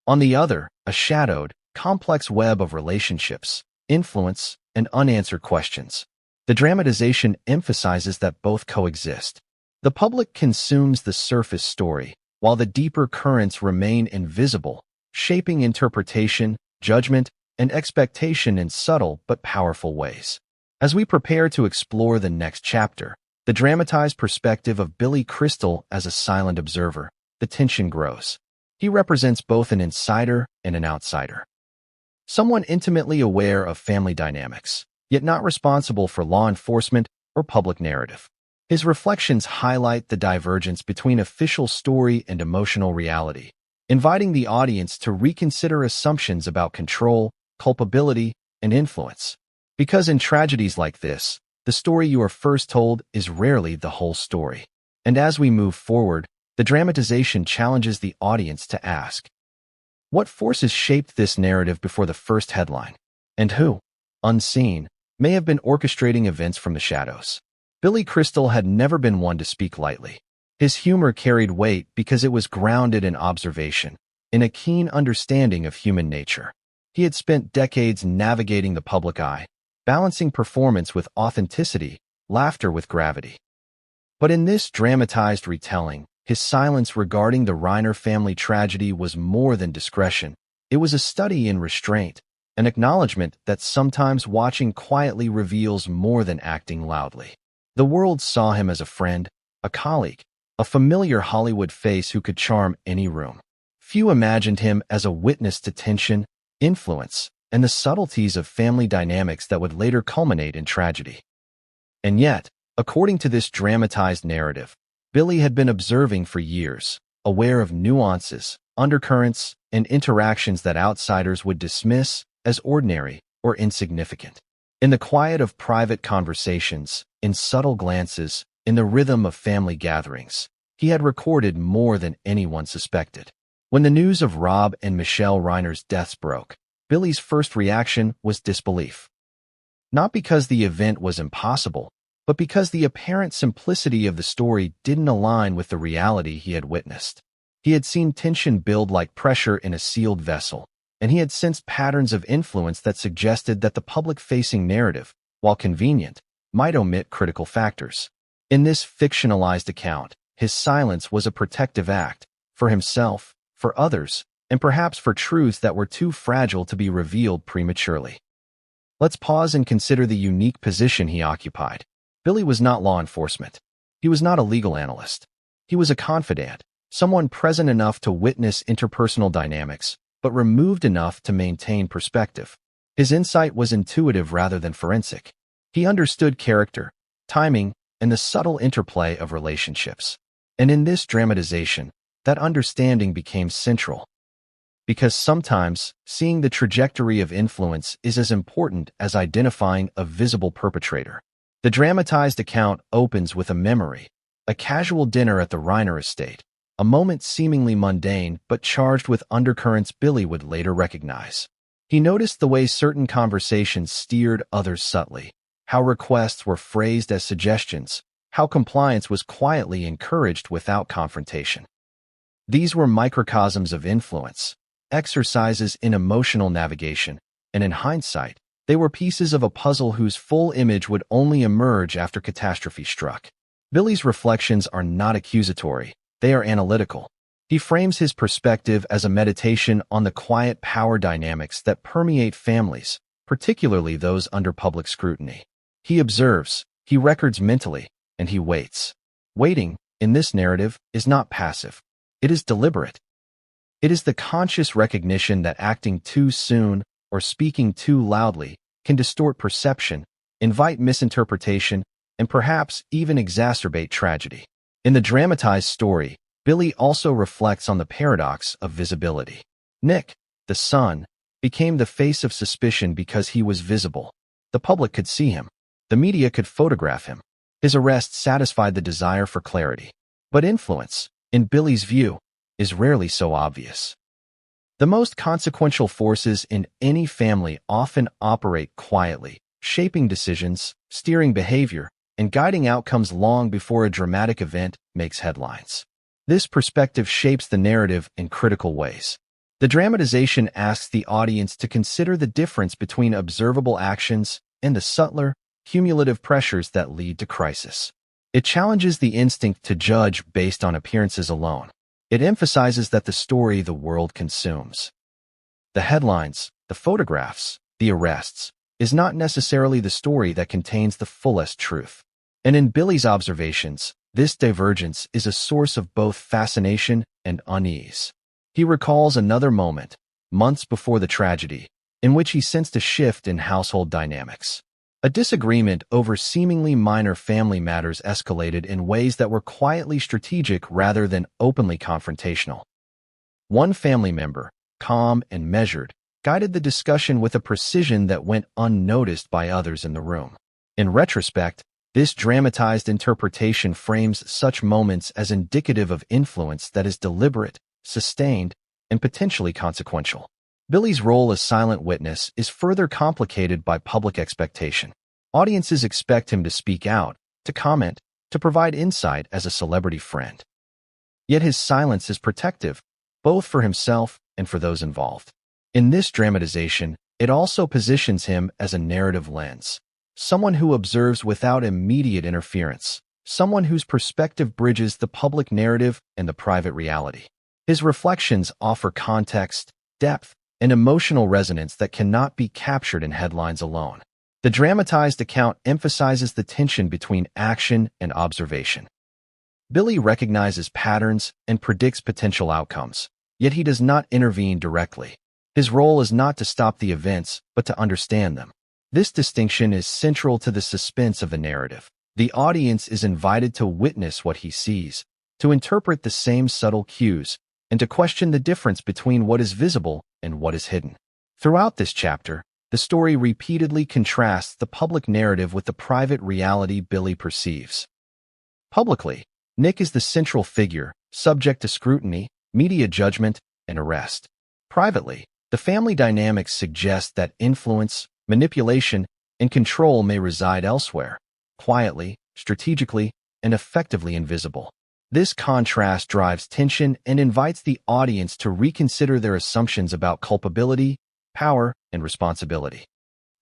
On the other, a shadowed, complex web of relationships, influence, and unanswered questions. The dramatization emphasizes that both coexist. The public consumes the surface story, while the deeper currents remain invisible, shaping interpretation, judgment, and expectation in subtle but powerful ways. As we prepare to explore the next chapter, the dramatized perspective of Billy Crystal as a silent observer, the tension grows. He represents both an insider and an outsider. Someone intimately aware of family dynamics, yet not responsible for law enforcement or public narrative. His reflections highlight the divergence between official story and emotional reality, inviting the audience to reconsider assumptions about control, culpability, and influence. Because in tragedies like this, the story you are first told is rarely the whole story. And as we move forward, the dramatization challenges the audience to ask, what forces shaped this narrative before the first headline? And who, unseen, may have been orchestrating events from the shadows? Billy Crystal had never been one to speak lightly. His humor carried weight because it was grounded in observation, in a keen understanding of human nature. He had spent decades navigating the public eye, balancing performance with authenticity, laughter with gravity. But in this dramatized retelling, his silence regarding the Reiner family tragedy was more than discretion. It was a study in restraint, an acknowledgement that sometimes watching quietly reveals more than acting loudly. The world saw him as a friend, a colleague, a familiar Hollywood face who could charm any room. Few imagined him as a witness to tension, influence, and the subtleties of family dynamics that would later culminate in tragedy. And yet, according to this dramatized narrative, Billy had been observing for years, aware of nuances, undercurrents, and interactions that outsiders would dismiss as ordinary or insignificant. In the quiet of private conversations, in subtle glances, in the rhythm of family gatherings, he had recorded more than anyone suspected. When the news of Rob and Michelle Reiner's deaths broke, Billy's first reaction was disbelief. Not because the event was impossible, but because the apparent simplicity of the story didn't align with the reality he had witnessed. He had seen tension build like pressure in a sealed vessel, and he had sensed patterns of influence that suggested that the public-facing narrative, while convenient, might omit critical factors. In this fictionalized account, his silence was a protective act, for himself, for others, and perhaps for truths that were too fragile to be revealed prematurely. Let's pause and consider the unique position he occupied. Billy was not law enforcement. He was not a legal analyst. He was a confidant, someone present enough to witness interpersonal dynamics, but removed enough to maintain perspective. His insight was intuitive rather than forensic. He understood character, timing, and the subtle interplay of relationships. And in this dramatization, that understanding became central. Because sometimes, seeing the trajectory of influence is as important as identifying a visible perpetrator. The dramatized account opens with a memory, a casual dinner at the Reiner estate, a moment seemingly mundane but charged with undercurrents Billy would later recognize. He noticed the way certain conversations steered others subtly, how requests were phrased as suggestions, how compliance was quietly encouraged without confrontation. These were microcosms of influence, exercises in emotional navigation, and in hindsight, they were pieces of a puzzle whose full image would only emerge after catastrophe struck. Billy's reflections are not accusatory, they are analytical. He frames his perspective as a meditation on the quiet power dynamics that permeate families, particularly those under public scrutiny. He observes, he records mentally, and he waits. Waiting, in this narrative, is not passive. It is deliberate. It is the conscious recognition that acting too soon or speaking too loudly can distort perception, invite misinterpretation, and perhaps even exacerbate tragedy. In the dramatized story, Billy also reflects on the paradox of visibility. Nick, the son, became the face of suspicion because he was visible. The public could see him. The media could photograph him. His arrest satisfied the desire for clarity. But influence, in Billy's view, is rarely so obvious. The most consequential forces in any family often operate quietly, shaping decisions, steering behavior, and guiding outcomes long before a dramatic event makes headlines. This perspective shapes the narrative in critical ways. The dramatization asks the audience to consider the difference between observable actions and the subtler, cumulative pressures that lead to crisis. It challenges the instinct to judge based on appearances alone. It emphasizes that the story the world consumes, the headlines, the photographs, the arrests, is not necessarily the story that contains the fullest truth. And in Billy's observations, this divergence is a source of both fascination and unease. He recalls another moment, months before the tragedy, in which he sensed a shift in household dynamics. A disagreement over seemingly minor family matters escalated in ways that were quietly strategic rather than openly confrontational. One family member, calm and measured, guided the discussion with a precision that went unnoticed by others in the room. In retrospect, this dramatized interpretation frames such moments as indicative of influence that is deliberate, sustained, and potentially consequential. Billy's role as silent witness is further complicated by public expectation. Audiences expect him to speak out, to comment, to provide insight as a celebrity friend. Yet his silence is protective, both for himself and for those involved. In this dramatization, it also positions him as a narrative lens, someone who observes without immediate interference, someone whose perspective bridges the public narrative and the private reality. His reflections offer context, depth, and emotional resonance that cannot be captured in headlines alone. The dramatized account emphasizes the tension between action and observation. Billy recognizes patterns and predicts potential outcomes, yet he does not intervene directly. His role is not to stop the events, but to understand them. This distinction is central to the suspense of the narrative. The audience is invited to witness what he sees, to interpret the same subtle cues, and to question the difference between what is visible and what is hidden. Throughout this chapter, the story repeatedly contrasts the public narrative with the private reality Billy perceives. Publicly, Nick is the central figure, subject to scrutiny, media judgment, and arrest. Privately, the family dynamics suggest that influence, manipulation, and control may reside elsewhere, quietly, strategically, and effectively invisible. This contrast drives tension and invites the audience to reconsider their assumptions about culpability, power, and responsibility.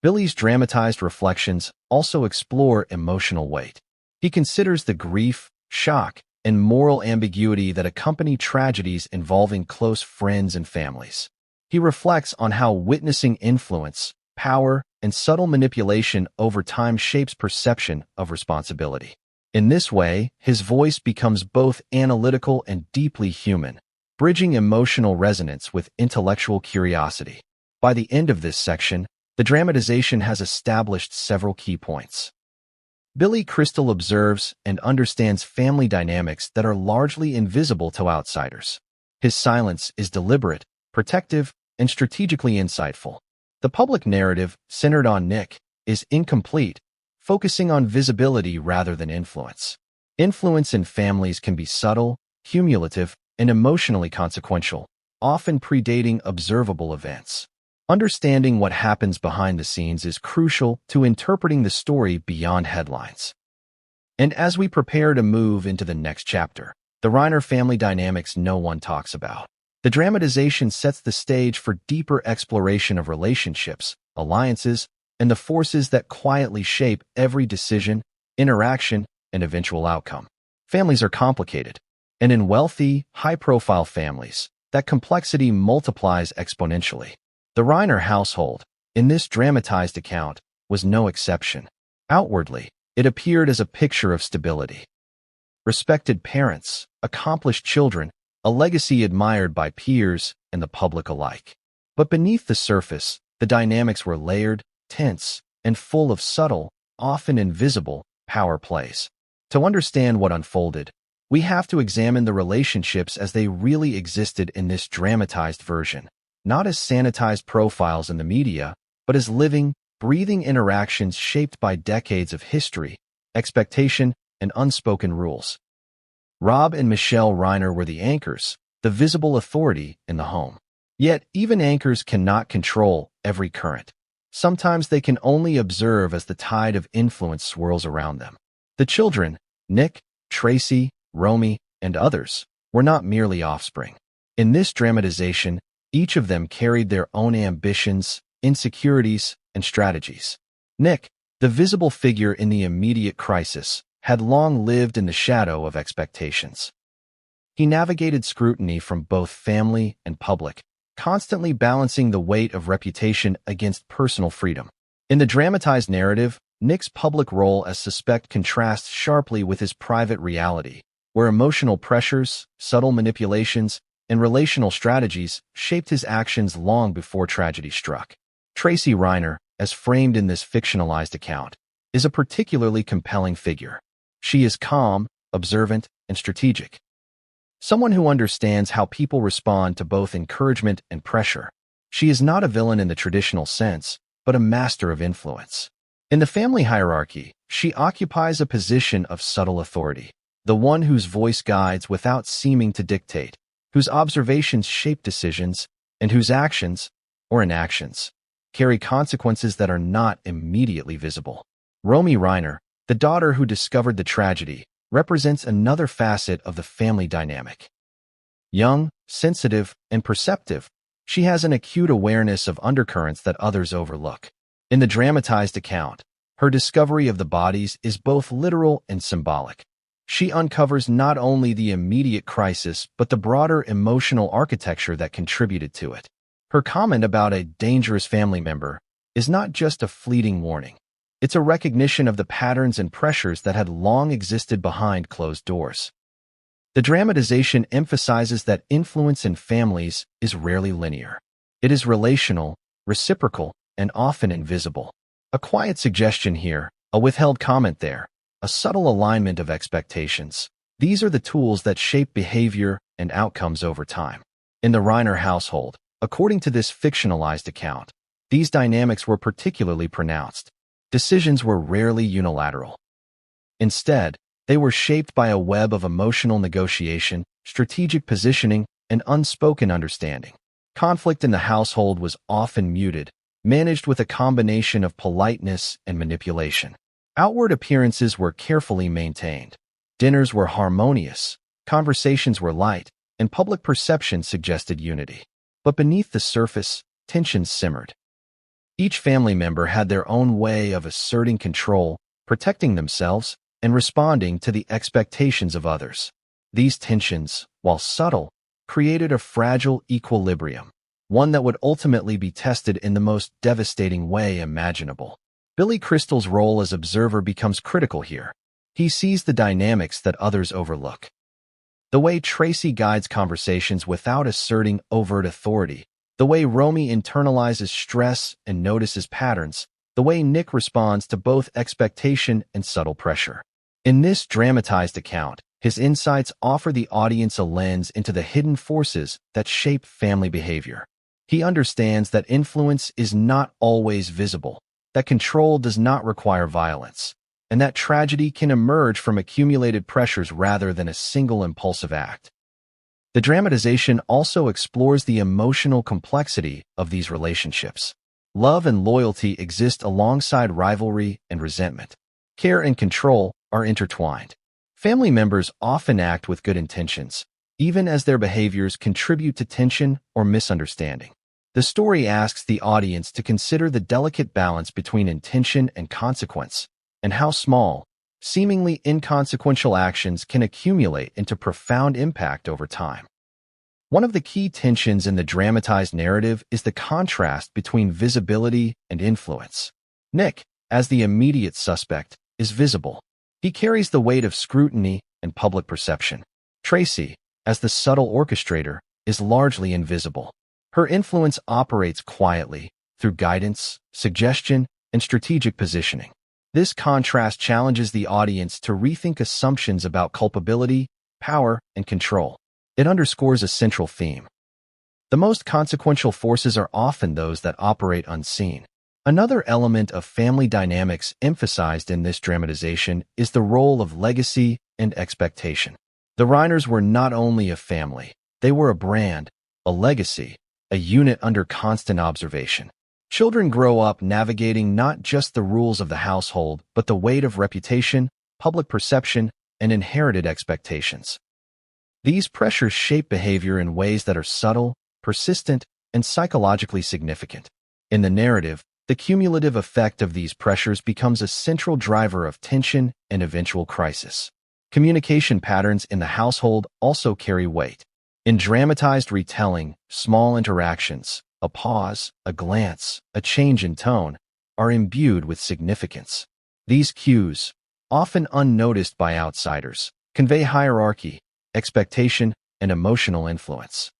Billy's dramatized reflections also explore emotional weight. He considers the grief, shock, and moral ambiguity that accompany tragedies involving close friends and families. He reflects on how witnessing influence, power, and subtle manipulation over time shapes perception of responsibility. In this way, his voice becomes both analytical and deeply human, bridging emotional resonance with intellectual curiosity. By the end of this section, the dramatization has established several key points. Billy Crystal observes and understands family dynamics that are largely invisible to outsiders. His silence is deliberate, protective, and strategically insightful. The public narrative, centered on Nick, is incomplete, focusing on visibility rather than influence. Influence in families can be subtle, cumulative, and emotionally consequential, often predating observable events. Understanding what happens behind the scenes is crucial to interpreting the story beyond headlines. And as we prepare to move into the next chapter, the Reiner family dynamics no one talks about. The dramatization sets the stage for deeper exploration of relationships, alliances, and the forces that quietly shape every decision, interaction, and eventual outcome. Families are complicated, and in wealthy, high-profile families, that complexity multiplies exponentially. The Reiner household, in this dramatized account, was no exception. Outwardly, it appeared as a picture of stability. Respected parents, accomplished children, a legacy admired by peers and the public alike. But beneath the surface, the dynamics were layered, tense, and full of subtle, often invisible, power plays. To understand what unfolded, we have to examine the relationships as they really existed in this dramatized version, not as sanitized profiles in the media, but as living, breathing interactions shaped by decades of history, expectation, and unspoken rules. Rob and Michelle Reiner were the anchors, the visible authority in the home. Yet, even anchors cannot control every current. Sometimes they can only observe as the tide of influence swirls around them. The children, Nick, Tracy, Romy, and others, were not merely offspring. In this dramatization, each of them carried their own ambitions, insecurities, and strategies. Nick, the visible figure in the immediate crisis, had long lived in the shadow of expectations. He navigated scrutiny from both family and public, constantly balancing the weight of reputation against personal freedom. In the dramatized narrative, Nick's public role as suspect contrasts sharply with his private reality, where emotional pressures, subtle manipulations, and relational strategies shaped his actions long before tragedy struck. Tracy Reiner, as framed in this fictionalized account, is a particularly compelling figure. She is calm, observant, and strategic. Someone who understands how people respond to both encouragement and pressure. She is not a villain in the traditional sense, but a master of influence. In the family hierarchy, she occupies a position of subtle authority, the one whose voice guides without seeming to dictate, whose observations shape decisions, and whose actions, or inactions, carry consequences that are not immediately visible. Rob Reiner, the daughter who discovered the tragedy, represents another facet of the family dynamic. Young, sensitive, and perceptive, she has an acute awareness of undercurrents that others overlook. In the dramatized account, her discovery of the bodies is both literal and symbolic. She uncovers not only the immediate crisis but the broader emotional architecture that contributed to it. Her comment about a dangerous family member is not just a fleeting warning. It's a recognition of the patterns and pressures that had long existed behind closed doors. The dramatization emphasizes that influence in families is rarely linear. It is relational, reciprocal, and often invisible. A quiet suggestion here, a withheld comment there, a subtle alignment of expectations. These are the tools that shape behavior and outcomes over time. In the Reiner household, according to this fictionalized account, these dynamics were particularly pronounced. Decisions were rarely unilateral. Instead, they were shaped by a web of emotional negotiation, strategic positioning, and unspoken understanding. Conflict in the household was often muted, managed with a combination of politeness and manipulation. Outward appearances were carefully maintained. Dinners were harmonious, conversations were light, and public perception suggested unity. But beneath the surface, tensions simmered. Each family member had their own way of asserting control, protecting themselves, and responding to the expectations of others. These tensions, while subtle, created a fragile equilibrium, one that would ultimately be tested in the most devastating way imaginable. Billy Crystal's role as observer becomes critical here. He sees the dynamics that others overlook. The way Tracy guides conversations without asserting overt authority, the way Romy internalizes stress and notices patterns, the way Nick responds to both expectation and subtle pressure. In this dramatized account, his insights offer the audience a lens into the hidden forces that shape family behavior. He understands that influence is not always visible, that control does not require violence, and that tragedy can emerge from accumulated pressures rather than a single impulsive act. The dramatization also explores the emotional complexity of these relationships. Love and loyalty exist alongside rivalry and resentment. Care and control are intertwined. Family members often act with good intentions, even as their behaviors contribute to tension or misunderstanding. The story asks the audience to consider the delicate balance between intention and consequence, and how small, seemingly inconsequential actions can accumulate into profound impact over time. One of the key tensions in the dramatized narrative is the contrast between visibility and influence. Nick, as the immediate suspect, is visible. He carries the weight of scrutiny and public perception. Tracy, as the subtle orchestrator, is largely invisible. Her influence operates quietly, through guidance, suggestion, and strategic positioning. This contrast challenges the audience to rethink assumptions about culpability, power, and control. It underscores a central theme. The most consequential forces are often those that operate unseen. Another element of family dynamics emphasized in this dramatization is the role of legacy and expectation. The Reiners were not only a family, they were a brand, a legacy, a unit under constant observation. Children grow up navigating not just the rules of the household, but the weight of reputation, public perception, and inherited expectations. These pressures shape behavior in ways that are subtle, persistent, and psychologically significant. In the narrative, the cumulative effect of these pressures becomes a central driver of tension and eventual crisis. Communication patterns in the household also carry weight. In dramatized retelling, small interactions, a pause, a glance, a change in tone, are imbued with significance. These cues, often unnoticed by outsiders, convey hierarchy, expectation, and emotional influence.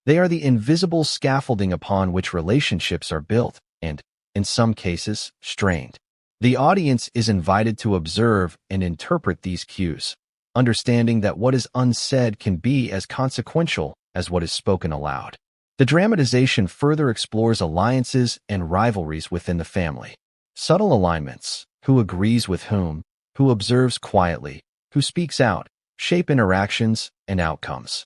They are the invisible scaffolding upon which relationships are built and, in some cases, strained. The audience is invited to observe and interpret these cues, understanding that what is unsaid can be as consequential as what is spoken aloud. The dramatization further explores alliances and rivalries within the family. Subtle alignments, who agrees with whom, who observes quietly, who speaks out, shape interactions and outcomes.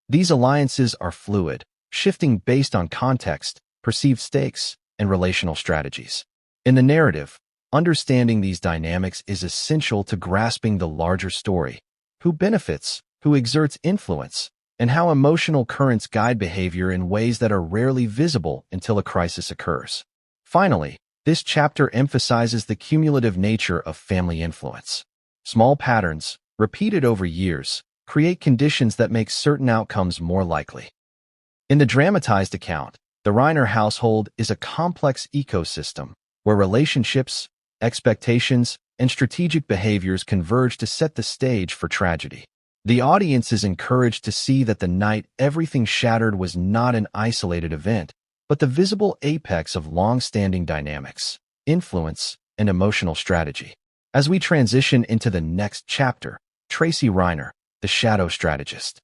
These alliances are fluid, shifting based on context, perceived stakes, and relational strategies. In the narrative, understanding these dynamics is essential to grasping the larger story: who benefits, who exerts influence, and how emotional currents guide behavior in ways that are rarely visible until a crisis occurs. Finally, this chapter emphasizes the cumulative nature of family influence. Small patterns, repeated over years, create conditions that make certain outcomes more likely. In the dramatized account, the Reiner household is a complex ecosystem where relationships, expectations, and strategic behaviors converge to set the stage for tragedy. The audience is encouraged to see that the night everything shattered was not an isolated event, but the visible apex of long-standing dynamics, influence, and emotional strategy. As we transition into the next chapter, Tracy Reiner, the shadow strategist.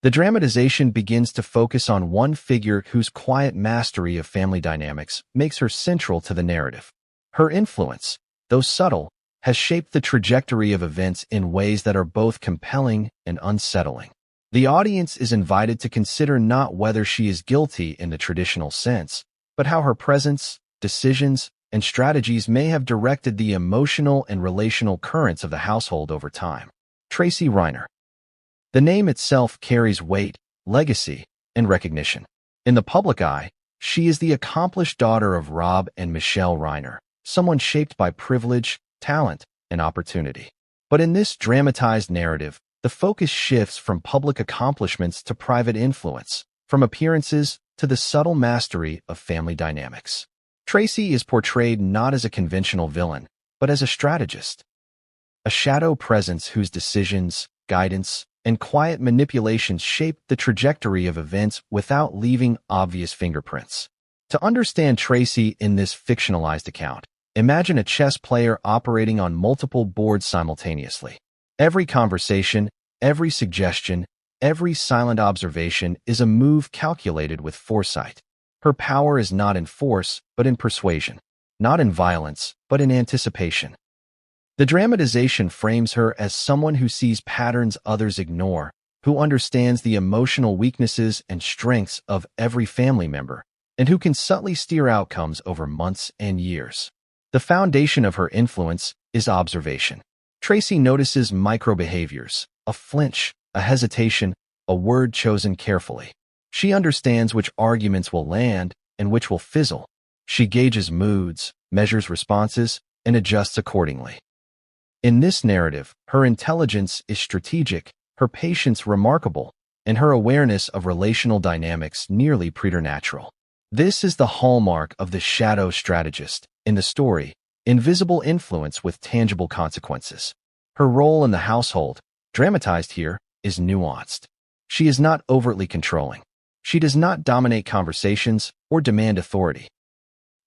The dramatization begins to focus on one figure whose quiet mastery of family dynamics makes her central to the narrative. Her influence, though subtle, has shaped the trajectory of events in ways that are both compelling and unsettling. The audience is invited to consider not whether she is guilty in the traditional sense, but how her presence, decisions, and strategies may have directed the emotional and relational currents of the household over time. Tracy Reiner. The name itself carries weight, legacy, and recognition. In the public eye, she is the accomplished daughter of Rob and Michelle Reiner, someone shaped by privilege, talent, and opportunity. But in this dramatized narrative, the focus shifts from public accomplishments to private influence, from appearances to the subtle mastery of family dynamics. Tracy is portrayed not as a conventional villain, but as a strategist, a shadow presence whose decisions, guidance, and quiet manipulations shape the trajectory of events without leaving obvious fingerprints. To understand Tracy in this fictionalized account, imagine a chess player operating on multiple boards simultaneously. Every conversation, every suggestion, every silent observation is a move calculated with foresight. Her power is not in force, but in persuasion, not in violence, but in anticipation. The dramatization frames her as someone who sees patterns others ignore, who understands the emotional weaknesses and strengths of every family member, and who can subtly steer outcomes over months and years. The foundation of her influence is observation. Tracy notices micro-behaviors, a flinch, a hesitation, a word chosen carefully. She understands which arguments will land and which will fizzle. She gauges moods, measures responses, and adjusts accordingly. In this narrative, her intelligence is strategic, her patience remarkable, and her awareness of relational dynamics nearly preternatural. This is the hallmark of the shadow strategist. In the story, invisible influence with tangible consequences. Her role in the household, dramatized here, is nuanced. She is not overtly controlling. She does not dominate conversations or demand authority.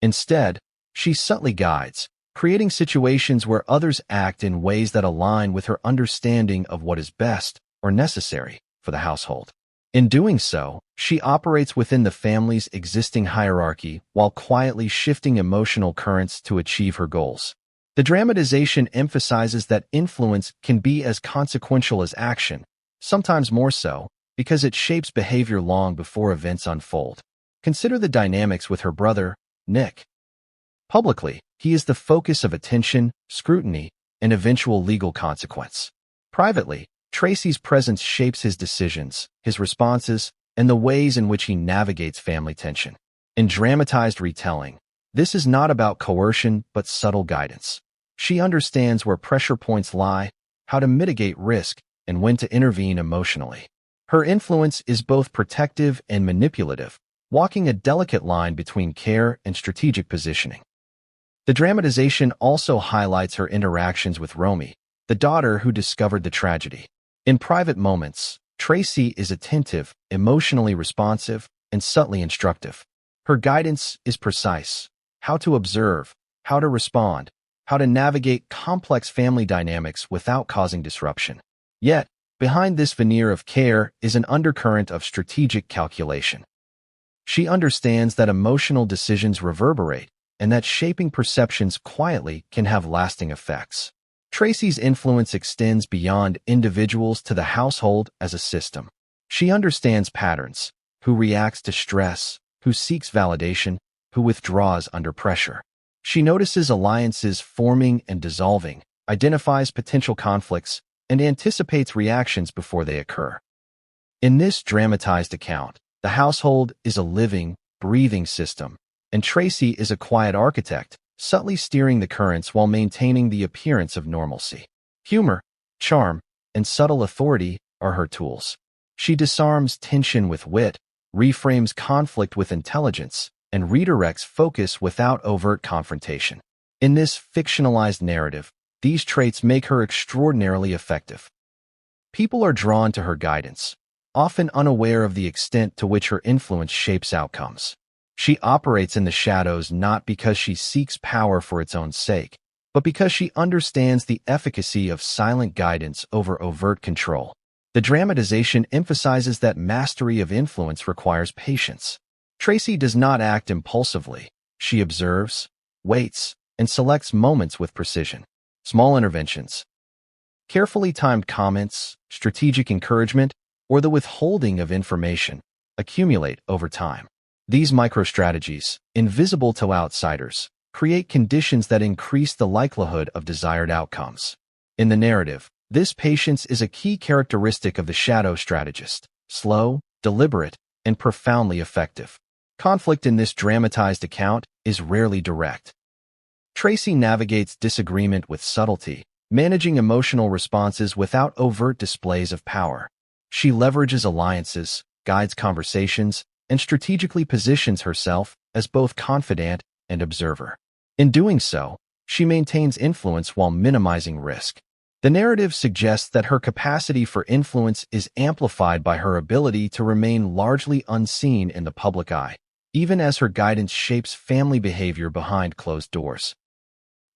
Instead, she subtly guides, creating situations where others act in ways that align with her understanding of what is best or necessary for the household. In doing so, she operates within the family's existing hierarchy while quietly shifting emotional currents to achieve her goals. The dramatization emphasizes that influence can be as consequential as action, sometimes more so, because it shapes behavior long before events unfold. Consider the dynamics with her brother, Nick. Publicly, he is the focus of attention, scrutiny, and eventual legal consequence. Privately, Tracy's presence shapes his decisions, his responses, and the ways in which he navigates family tension. In dramatized retelling, this is not about coercion but subtle guidance. She understands where pressure points lie, how to mitigate risk, and when to intervene emotionally. Her influence is both protective and manipulative, walking a delicate line between care and strategic positioning. The dramatization also highlights her interactions with Romy, the daughter who discovered the tragedy. In private moments, Tracy is attentive, emotionally responsive, and subtly instructive. Her guidance is precise: how to observe, how to respond, how to navigate complex family dynamics without causing disruption. Yet, behind this veneer of care is an undercurrent of strategic calculation. She understands that emotional decisions reverberate and that shaping perceptions quietly can have lasting effects. Tracy's influence extends beyond individuals to the household as a system. She understands patterns: who reacts to stress, who seeks validation, who withdraws under pressure. She notices alliances forming and dissolving, identifies potential conflicts, and anticipates reactions before they occur. In this dramatized account, the household is a living, breathing system, and Tracy is a quiet architect, subtly steering the currents while maintaining the appearance of normalcy. Humor, charm, and subtle authority are her tools. She disarms tension with wit, reframes conflict with intelligence, and redirects focus without overt confrontation. In this fictionalized narrative, these traits make her extraordinarily effective. People are drawn to her guidance, often unaware of the extent to which her influence shapes outcomes. She operates in the shadows not because she seeks power for its own sake, but because she understands the efficacy of silent guidance over overt control. The dramatization emphasizes that mastery of influence requires patience. Tracy does not act impulsively. She observes, waits, and selects moments with precision. Small interventions, carefully timed comments, strategic encouragement, or the withholding of information accumulate over time. These microstrategies, invisible to outsiders, create conditions that increase the likelihood of desired outcomes. In the narrative, this patience is a key characteristic of the shadow strategist: slow, deliberate, and profoundly effective. Conflict in this dramatized account is rarely direct. Tracy navigates disagreement with subtlety, managing emotional responses without overt displays of power. She leverages alliances, guides conversations, and strategically positions herself as both confidant and observer. In doing so, she maintains influence while minimizing risk. The narrative suggests that her capacity for influence is amplified by her ability to remain largely unseen in the public eye, even as her guidance shapes family behavior behind closed doors.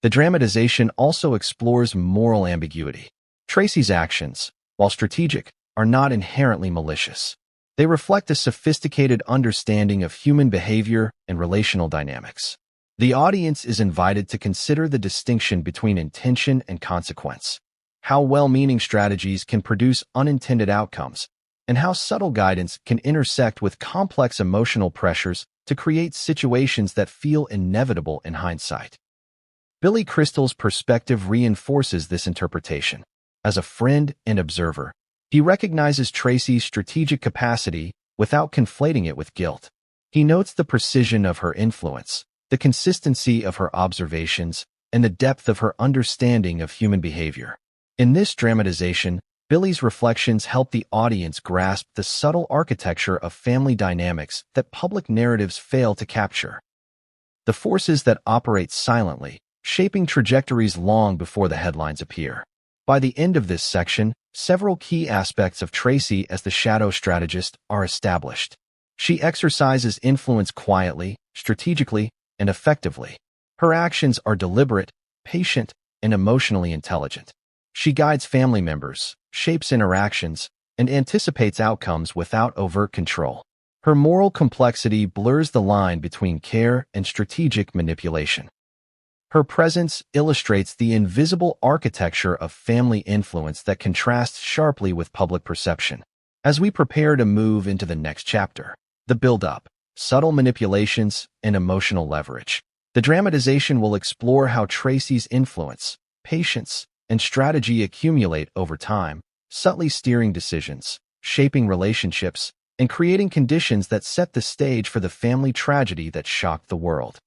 The dramatization also explores moral ambiguity. Tracy's actions, while strategic, are not inherently malicious. They reflect a sophisticated understanding of human behavior and relational dynamics. The audience is invited to consider the distinction between intention and consequence, how well-meaning strategies can produce unintended outcomes, and how subtle guidance can intersect with complex emotional pressures to create situations that feel inevitable in hindsight. Billy Crystal's perspective reinforces this interpretation. As a friend and observer, he recognizes Tracy's strategic capacity without conflating it with guilt. He notes the precision of her influence, the consistency of her observations, and the depth of her understanding of human behavior. In this dramatization, Billy's reflections help the audience grasp the subtle architecture of family dynamics that public narratives fail to capture. The forces that operate silently, shaping trajectories long before the headlines appear. By the end of this section, several key aspects of Tracy as the shadow strategist are established. She exercises influence quietly, strategically, and effectively. Her actions are deliberate, patient, and emotionally intelligent. She guides family members, shapes interactions, and anticipates outcomes without overt control. Her moral complexity blurs the line between care and strategic manipulation. Her presence illustrates the invisible architecture of family influence that contrasts sharply with public perception. As we prepare to move into the next chapter, the build-up, subtle manipulations, and emotional leverage, the dramatization will explore how Tracy's influence, patience, and strategy accumulate over time, subtly steering decisions, shaping relationships, and creating conditions that set the stage for the family tragedy that shocked the world.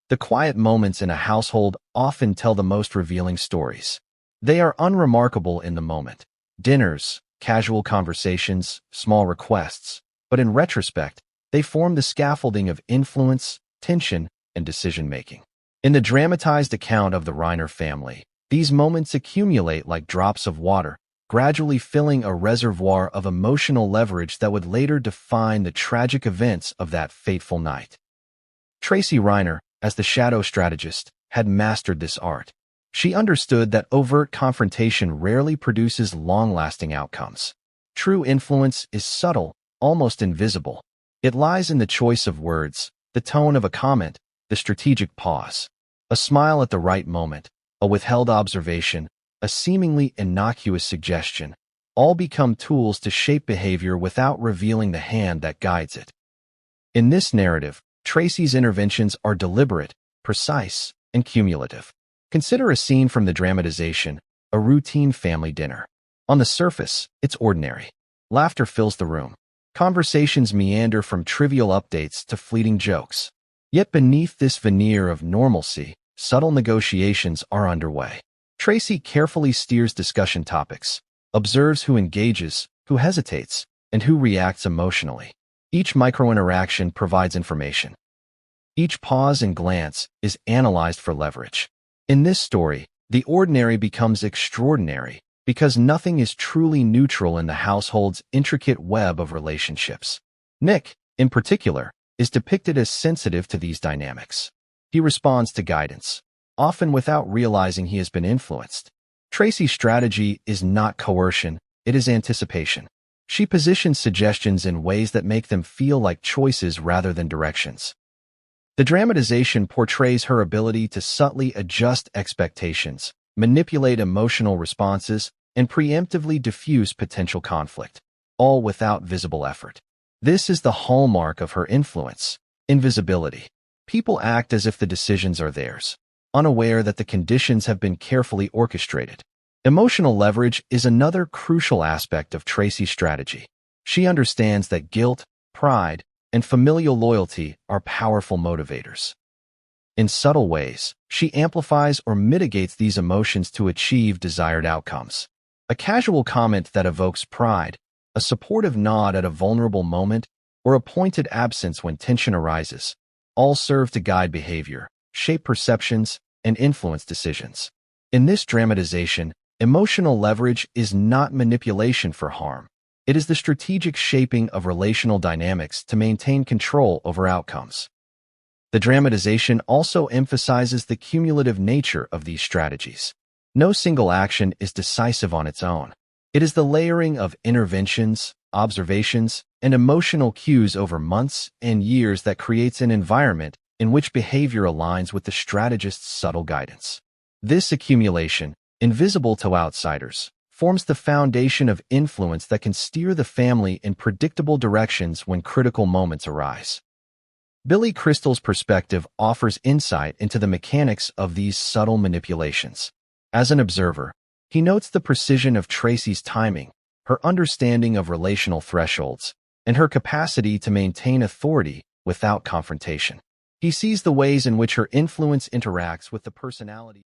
The quiet moments in a household often tell the most revealing stories. They are unremarkable in the moment: dinners, casual conversations, small requests, but in retrospect, they form the scaffolding of influence, tension, and decision-making. In the dramatized account of the Reiner family, these moments accumulate like drops of water, gradually filling a reservoir of emotional leverage that would later define the tragic events of that fateful night. Tracy Reiner, as the shadow strategist, had mastered this art. She understood that overt confrontation rarely produces long-lasting outcomes. True influence is subtle, almost invisible. It lies in the choice of words, the tone of a comment, the strategic pause. A smile at the right moment, a withheld observation, a seemingly innocuous suggestion, all become tools to shape behavior without revealing the hand that guides it. In this narrative, Tracy's interventions are deliberate, precise, and cumulative. Consider a scene from the dramatization, a routine family dinner. On the surface, it's ordinary. Laughter fills the room. Conversations meander from trivial updates to fleeting jokes. Yet beneath this veneer of normalcy, subtle negotiations are underway. Tracy carefully steers discussion topics, observes who engages, who hesitates, and who reacts emotionally. Each micro-interaction provides information. Each pause and glance is analyzed for leverage. In this story, the ordinary becomes extraordinary because nothing is truly neutral in the household's intricate web of relationships. Nick, in particular, is depicted as sensitive to these dynamics. He responds to guidance, often without realizing he has been influenced. Tracy's strategy is not coercion, it is anticipation. She positions suggestions in ways that make them feel like choices rather than directions. The dramatization portrays her ability to subtly adjust expectations, manipulate emotional responses, and preemptively diffuse potential conflict, all without visible effort. This is the hallmark of her influence: invisibility. People act as if the decisions are theirs, unaware that the conditions have been carefully orchestrated. Emotional leverage is another crucial aspect of Tracy's strategy. She understands that guilt, pride, and familial loyalty are powerful motivators. In subtle ways, she amplifies or mitigates these emotions to achieve desired outcomes. A casual comment that evokes pride, a supportive nod at a vulnerable moment, or a pointed absence when tension arises, all serve to guide behavior, shape perceptions, and influence decisions. In this dramatization, emotional leverage is not manipulation for harm. It is the strategic shaping of relational dynamics to maintain control over outcomes. The dramatization also emphasizes the cumulative nature of these strategies. No single action is decisive on its own. It is the layering of interventions, observations, and emotional cues over months and years that creates an environment in which behavior aligns with the strategist's subtle guidance. This accumulation, invisible to outsiders, forms the foundation of influence that can steer the family in predictable directions when critical moments arise. Billy Crystal's perspective offers insight into the mechanics of these subtle manipulations. As an observer, he notes the precision of Tracy's timing, her understanding of relational thresholds, and her capacity to maintain authority without confrontation. He sees the ways in which her influence interacts with the personality